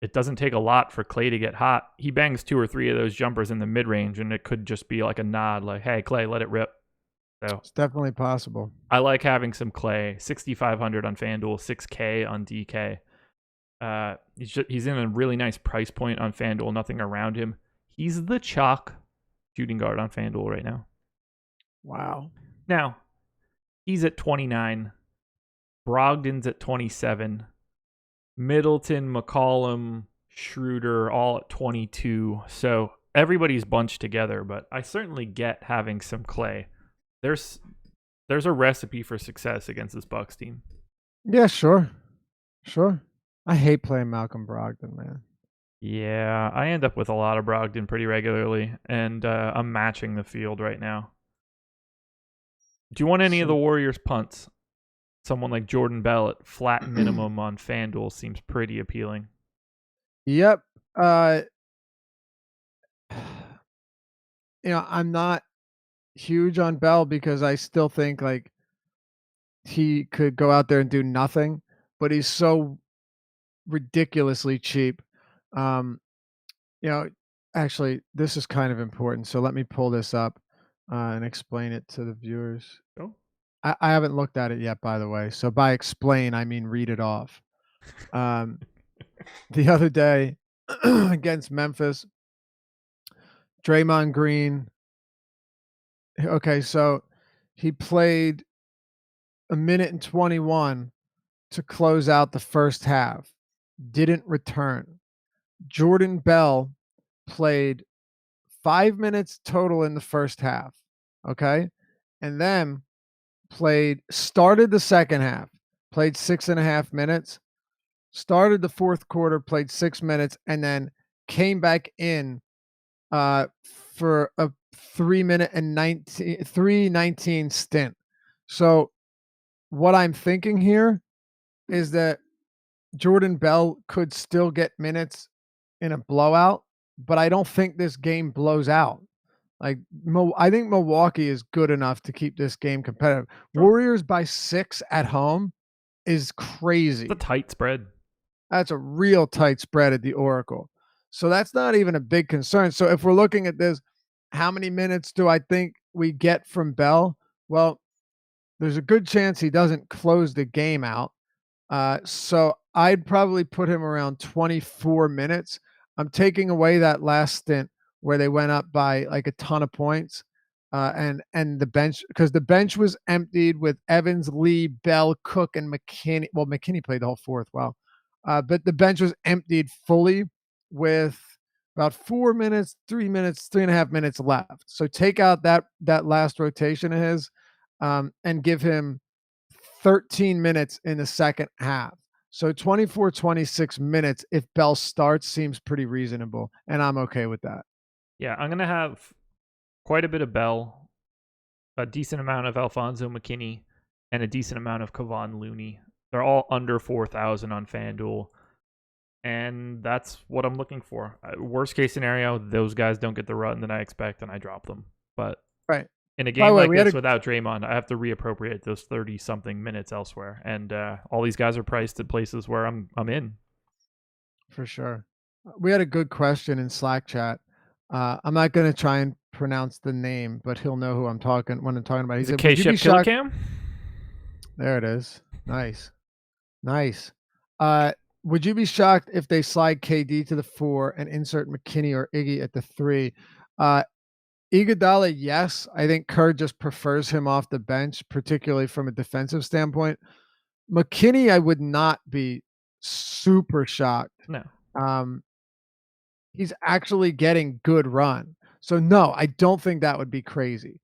It doesn't take a lot for Klay to get hot. He bangs 2 or 3 of those jumpers in the mid-range, and it could just be like a nod, like, hey, Klay, let it rip. So it's definitely possible. I like having some Klay. 6,500 on FanDuel, 6K on DK. He's in a really nice price point on FanDuel, nothing around him. He's the chalk shooting guard on FanDuel right now. Wow. Now, he's at 29. Brogdon's at 27. Middleton, McCollum, Schroeder, all at 22. So everybody's bunched together, but I certainly get having some Klay. There's a recipe for success against this Bucks team. Yeah, sure. I hate playing Malcolm Brogdon, man. Yeah, I end up with a lot of Brogdon pretty regularly, and I'm matching the field right now. Do you want any of the Warriors punts? Someone like Jordan Bell at flat minimum on FanDuel seems pretty appealing. Yep. I'm not huge on Bell because I still think like he could go out there and do nothing, but he's so ridiculously cheap. Actually, this is kind of important. So let me pull this up and explain it to the viewers. Oh. I haven't looked at it yet, by the way. So by explain, I mean read it off. The other day against Memphis, Draymond Green. Okay, so he played a minute and 21 to close out the first half. Didn't return. Jordan Bell played 5 minutes total in the first half. Okay. And then started the second half, played 6.5 minutes, started the fourth quarter, played 6 minutes, and then came back in for a 3:19 stint. So what I'm thinking here is that Jordan Bell could still get minutes in a blowout, but I don't think this game blows out. Like I think Milwaukee is good enough to keep this game competitive. Sure. Warriors by 6 at home is crazy. It's a tight spread. That's a real tight spread at the Oracle. So that's not even a big concern. So if we're looking at this, how many minutes do I think we get from Bell? Well, there's a good chance he doesn't close the game out. So I'd probably put him around 24 minutes. I'm taking away that last stint where they went up by like a ton of points, and the bench, because the bench was emptied with Evans, Lee, Bell, Cook, and McKinney. Well, McKinney played the whole fourth. Wow. But the bench was emptied fully with about 4 minutes, 3 minutes, 3.5 minutes left. So take out that last rotation of his, and give him 13 minutes in the second half. So 24, 26 minutes if Bell starts seems pretty reasonable, and I'm okay with that. Yeah, I'm going to have quite a bit of Bell, a decent amount of Alfonso McKinney, and a decent amount of Kevon Looney. They're all under 4,000 on FanDuel, and that's what I'm looking for. Worst case scenario, those guys don't get the run that I expect, and I drop them. But right. In a game like this without Draymond, I have to reappropriate those 30-something minutes elsewhere. And all these guys are priced at places where I'm in. For sure. We had a good question in Slack chat. I'm not going to try and pronounce the name, but he'll know who I'm talking when I'm talking about. He said, K-Ship Killicam? There it is. Nice. Would you be shocked if they slide KD to the 4 and insert McKinney or Iggy at the 3? Uh, Iguodala, yes. I think Kerr just prefers him off the bench, particularly from a defensive standpoint. McKinney, I would not be super shocked. No. He's actually getting good run. So, no, I don't think that would be crazy.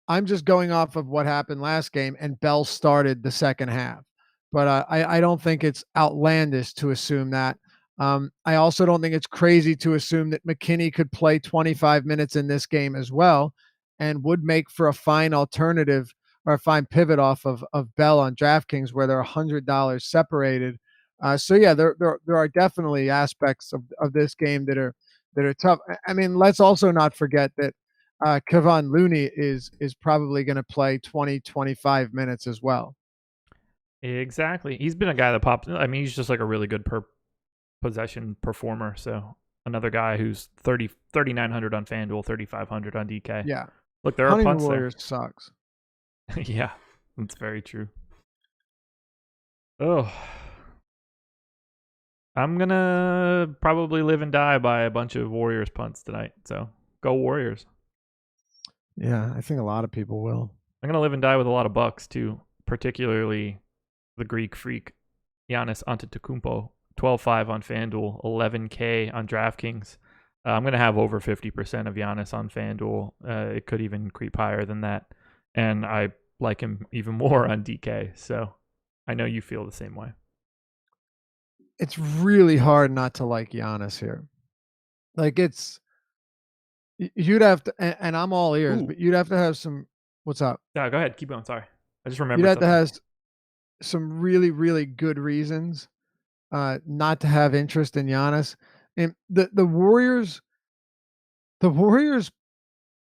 I'm just going off of what happened last game, and Bell started the second half. But I don't think it's outlandish to assume that. I also don't think it's crazy to assume that McKinney could play 25 minutes in this game as well and would make for a fine alternative or a fine pivot off of Bell on DraftKings where they're $100 separated. So yeah, there are definitely aspects of this game that are tough. I mean, let's also not forget that Kevon Looney is probably going to play 20-25 minutes as well. Exactly. He's been a guy that popped. I mean, he's just like a really good per possession performer. So another guy who's 3,900 on FanDuel, 3,500 on DK. Yeah. Look, there are Hunting punts the Warriors there. sucks. Yeah, that's very true. Oh, I'm gonna probably live and die by a bunch of Warriors punts tonight. So go Warriors. Yeah, I think a lot of people will. I'm gonna live and die with a lot of Bucks too, particularly the Greek freak Giannis Antetokounmpo, 12.5 on FanDuel, 11K on DraftKings. I'm gonna have over 50% of Giannis on FanDuel. It could even creep higher than that, and I like him even more on DK. So I know you feel the same way. It's really hard not to like Giannis here. Like you'd have to, and I'm all ears, Ooh. but you'd have to have some. What's up? Yeah, go ahead. Keep going. Sorry, I just You'd remembered have to something. have some really, really good reasons not to have interest in Giannis. And the Warriors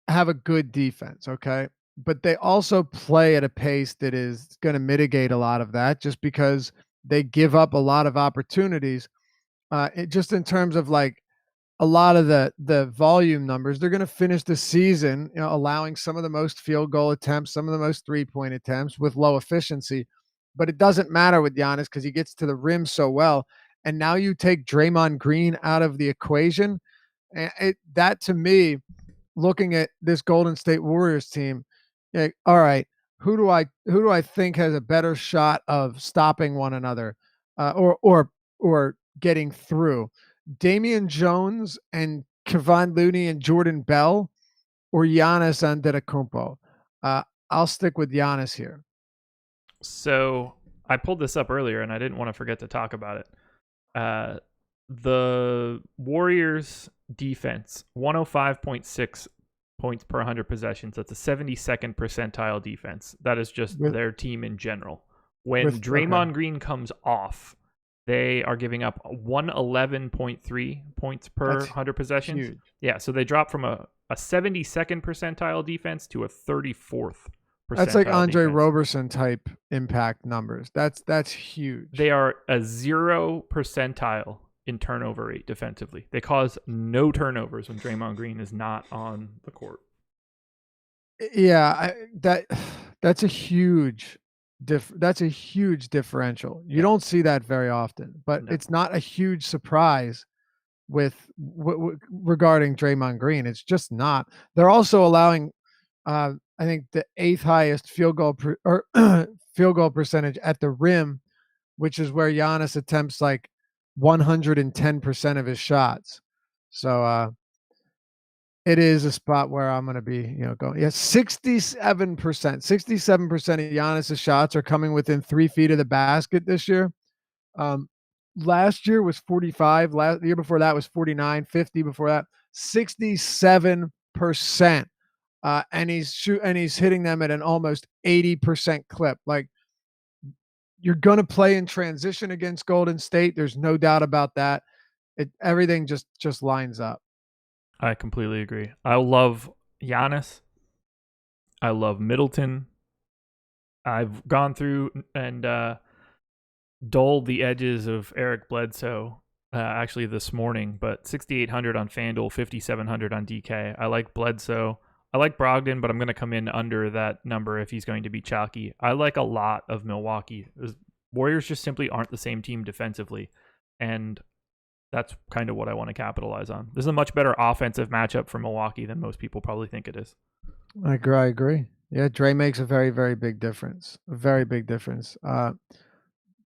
have a good defense, okay? But they also play at a pace that is going to mitigate a lot of that just because they give up a lot of opportunities. Just in terms of like a lot of the volume numbers, they're going to finish the season, allowing some of the most field goal attempts, some of the most 3-point attempts with low efficiency. But it doesn't matter with Giannis because he gets to the rim so well. And now you take Draymond Green out of the equation, and that to me, looking at this Golden State Warriors team, all right, who do I think has a better shot of stopping one another, or getting through? Damian Jones and Kevon Looney and Jordan Bell, or Giannis Antetokounmpo? I'll stick with Giannis here. So I pulled this up earlier, and I didn't want to forget to talk about it. The Warriors defense, 105.6 points per 100 possessions. That's a 72nd percentile defense. That is just their team in general. When Draymond Green comes off, they are giving up 111.3 points per 100 possessions. Huge. Yeah, so they drop from a 72nd percentile defense to a 34th percentile. That's like Andre defense. Roberson type impact numbers. That's huge. They are a 0 percentile in turnover rate defensively. They cause no turnovers when Draymond Green is not on the court. Yeah, that's a huge differential. You don't see that very often, but it's not a huge surprise with regarding Draymond Green. It's just not. They're also allowing, I think, the 8th highest field goal percentage at the rim, which is where Giannis attempts like 110% of his shots. So it is a spot where I'm going to be, going. Yeah, 67% of Giannis's shots are coming within 3 feet of the basket this year. Last year was 45. The year before that was 49. 50 before that, 67%. And he's hitting them at an almost 80% clip. Like, you're going to play in transition against Golden State. There's no doubt about that. Everything just lines up. I completely agree. I love Giannis. I love Middleton. I've gone through and dulled the edges of Eric Bledsoe actually this morning, but 6,800 on FanDuel, 5,700 on DK. I like Bledsoe. I like Brogdon, but I'm going to come in under that number if he's going to be chalky. I like a lot of Milwaukee. Warriors just simply aren't the same team defensively. and that's kind of what I want to capitalize on. This is a much better offensive matchup for Milwaukee than most people probably think it is. I agree. Yeah, Dre makes a very, very big difference. A very big difference.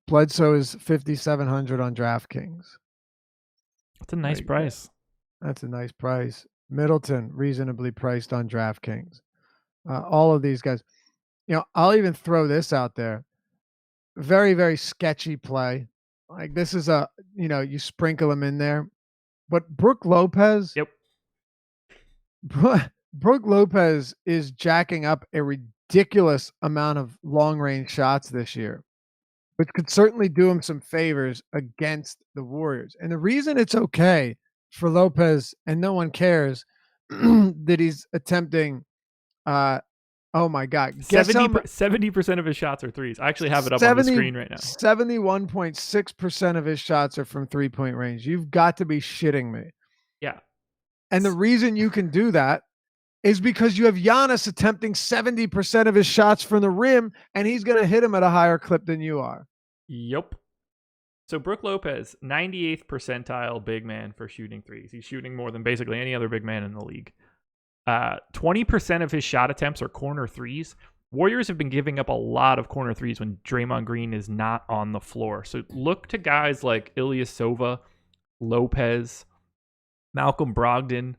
Bledsoe is 5,700 on DraftKings. That's a nice price. That's a nice price. Middleton, reasonably priced on DraftKings. All of these guys. I'll even throw this out there. Very, very sketchy play. Like this is you sprinkle him in there. But Brook Lopez. Yep. Brook Lopez is jacking up a ridiculous amount of long-range shots this year, which could certainly do him some favors against the Warriors. And the reason it's okay for Lopez and no one cares that he's attempting oh my God. 70% of his shots are threes. I actually have it up on the screen right now. 71.6% of his shots are from three-point range. You've got to be shitting me. Yeah. And the reason you can do that is because you have Giannis attempting 70% of his shots from the rim, and he's going to hit him at a higher clip than you are. Yep. So Brook Lopez, 98th percentile big man for shooting threes. He's shooting more than basically any other big man in the league. 20% of his shot attempts are corner threes. Warriors have been giving up a lot of corner threes when Draymond Green is not on the floor. So look to guys like Ilyasova, Lopez, Malcolm Brogdon.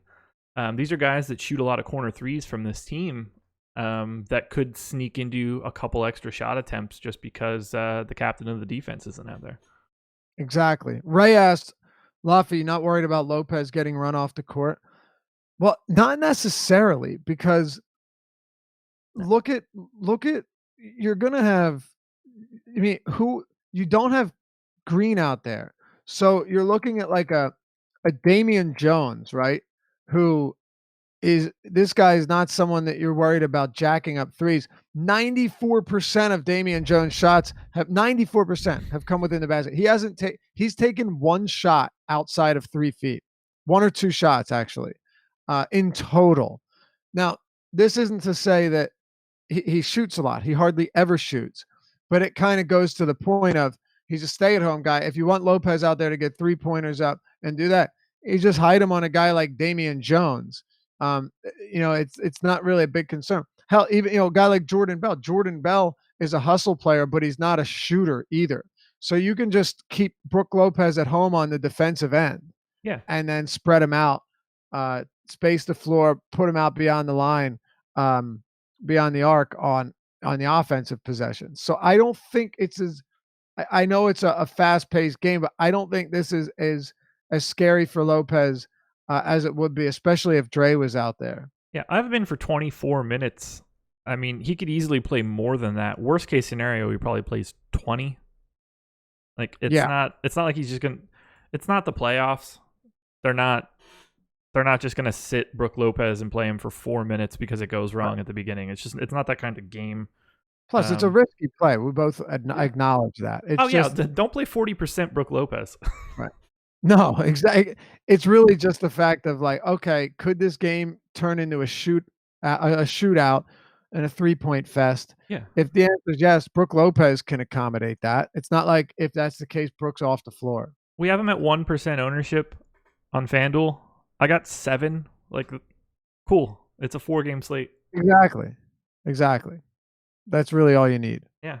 These are guys that shoot a lot of corner threes from this team that could sneak into a couple extra shot attempts just because the captain of the defense isn't out there. Exactly. Ray asked, Luffy, not worried about Lopez getting run off the court? Well, not necessarily, because look at you're going to have, you don't have Green out there. So you're looking at like a Damian Jones, right? This guy is not someone that you're worried about jacking up threes. 94% of Damian Jones shots have come within the basket. He's taken one shot outside of 3 feet, 1 or 2 shots actually, in total. Now, this isn't to say that he shoots a lot. He hardly ever shoots, but it kind of goes to the point of he's a stay-at-home guy. If you want Lopez out there to get 3-pointers up and do that, you just hide him on a guy like Damian Jones. It's not really a big concern. Hell, even a guy like Jordan Bell. Jordan Bell is a hustle player, but he's not a shooter either. So you can just keep Brook Lopez at home on the defensive end, and then spread him out, space the floor, put him out beyond the line, beyond the arc on the offensive possession. So I don't think it's as. I know it's a fast-paced game, but I don't think this is as scary for Lopez as it would be, especially if Dre was out there. Yeah, I've been for 24 minutes. I mean, he could easily play more than that. Worst case scenario, he probably plays 20. Like it's not like he's just gonna. It's not the playoffs. They're not just gonna sit Brook Lopez and play him for 4 minutes because it goes wrong at the beginning. It's not that kind of game. Plus, it's a risky play. We both acknowledge that. Don't play 40% Brook Lopez. Right. No, exactly. It's really just the fact of like, okay, could this game turn into a shootout and a 3-point fest? Yeah. If the answer is yes, Brook Lopez can accommodate that. It's not like if that's the case, Brook's off the floor. We have him at 1% ownership on FanDuel. I got 7. Like, cool. It's a 4-game slate. Exactly. That's really all you need. Yeah.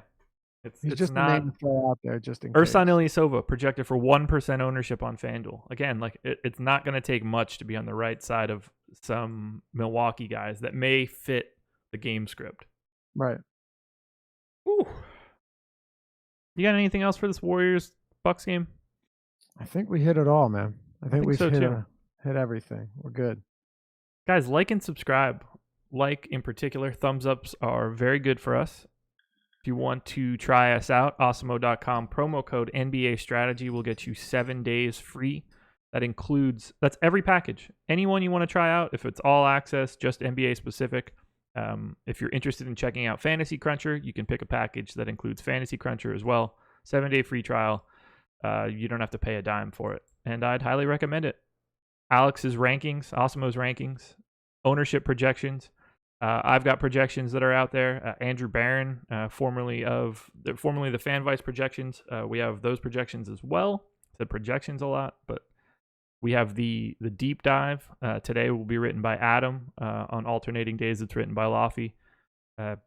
He's just not a name to throw out there just in Ersan Ilyasova projected for 1% ownership on FanDuel. Again, like it's not going to take much to be on the right side of some Milwaukee guys that may fit the game script. Right. Ooh. You got anything else for this Warriors Bucks game? I think we hit it all, man. I think we've hit everything. We're good. Guys, like and subscribe. Like in particular, thumbs ups are very good for us. If you want to try us out, awesemo.com, promo code NBA Strategy will get you 7 days free. That's every package. Anyone you want to try out, if it's all access, just NBA specific. If you're interested in checking out Fantasy Cruncher, you can pick a package that includes Fantasy Cruncher as well. 7-day free trial. You don't have to pay a dime for it. And I'd highly recommend it. Alex's rankings, Awesemo's rankings, ownership projections. I've got projections that are out there. Andrew Barron, formerly the Fan Vice projections. We have those projections as well. said projections a lot, but we have the deep dive. Today will be written by Adam. On alternating days, it's written by Laffy.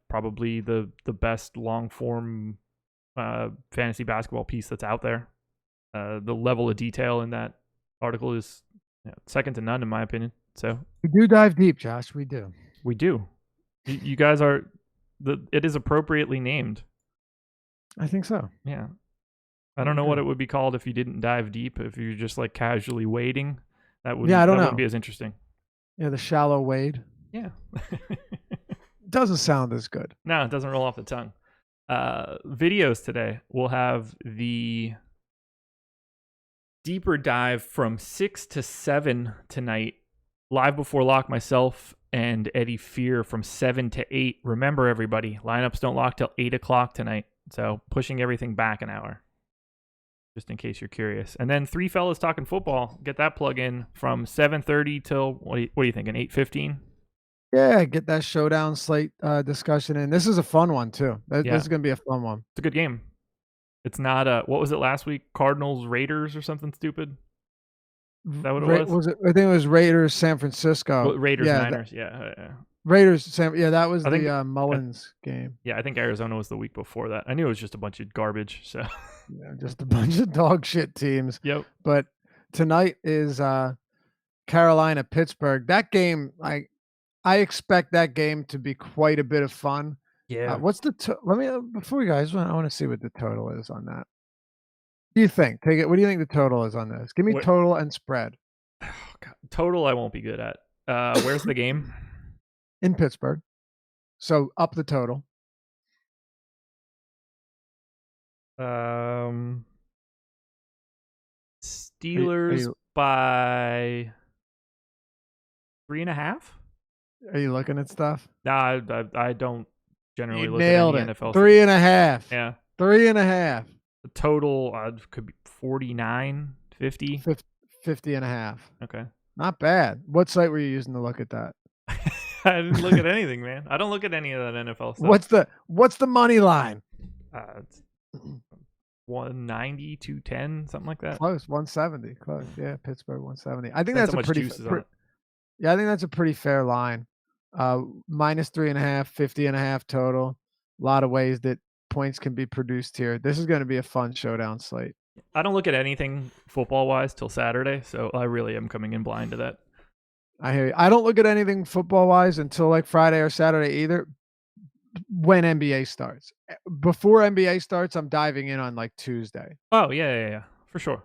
Probably the best long form fantasy basketball piece that's out there. The level of detail in that article is second to none, in my opinion. So we do dive deep, Josh. We do. We do. You guys are it is appropriately named. I think so. Yeah. I don't know what it would be called if you didn't dive deep. If you're just like casually wading, that would wouldn't be as interesting. Yeah, the shallow wade. Yeah. Doesn't sound as good. No, it doesn't roll off the tongue. Videos today. We'll have the deeper dive from 6 to 7 tonight. Live before lock, myself and Eddie Fear from 7 to 8. Remember, everybody, lineups don't lock till 8 o'clock tonight. So pushing everything back an hour, just in case you're curious. And then Three Fellas Talking Football. Get that plug in from 7:30 till, what are you thinking, 8:15? Yeah, get that showdown slate discussion in. This is a fun one, too. This is going to be a fun one. It's a good game. It's not, what was it last week? Cardinals, Raiders or something stupid? Is that what it was? I think it was Raiders, San Francisco. Well, Raiders, Niners, yeah. Raiders, that was the Mullins game. Yeah, I think Arizona was the week before that. I knew it was just a bunch of garbage. So yeah, just a bunch of dog shit teams. Yep. But tonight is Carolina, Pittsburgh. That game, I expect that game to be quite a bit of fun. Yeah. What's the before you guys? I want to see what the total is on that. What do you think? What do you think the total is on this? Give me total and spread. Oh, God. Total, I won't be good at. Where's the game? In Pittsburgh. So up the total. Steelers by 3.5. Are you looking at stuff? Nah, I don't generally look at any NFL. 3.5. Yeah. 3.5. The total could be 49, 50. 50.5. Okay. Not bad. What site were you using to look at that? I didn't look at anything, man. I don't look at any of that NFL stuff. What's the money line? It's 190, 210, something like that. Close, 170. Close. Yeah, Pittsburgh 170. I think that's a pretty yeah, I think that's a pretty fair line. Minus 3.5, 50.5 total. A lot of ways that points can be produced here. This is going to be a fun showdown slate. I don't look at anything football-wise till Saturday, so I really am coming in blind to that. I hear you. I don't look at anything football-wise until like Friday or Saturday either, when NBA starts. Before NBA starts, I'm diving in on like Tuesday. Oh, yeah, for sure.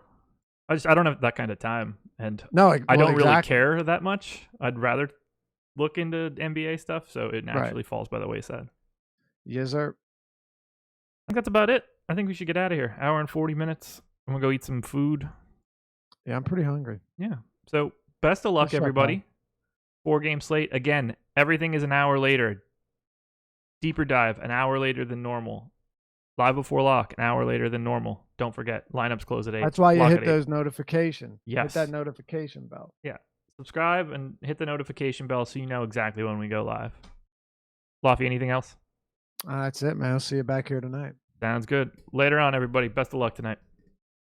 I don't have that kind of time, and I don't really care that much. I'd rather look into NBA stuff, so it naturally falls by the wayside. Yes, sir. I think that's about it. I think we should get out of here. Hour and 40 minutes. I'm going to go eat some food. Yeah, I'm pretty hungry. Yeah. So best of luck, everybody. 4-game slate. Again, everything is an hour later. Deeper dive, an hour later than normal. Live before lock, an hour later than normal. Don't forget, lineups close at 8. That's why you hit those notifications. Yes. Hit that notification bell. Yeah. Subscribe and hit the notification bell so you know exactly when we go live. Laffy, anything else? That's it, man. I'll see you back here tonight. Sounds good. Later on, everybody. Best of luck tonight.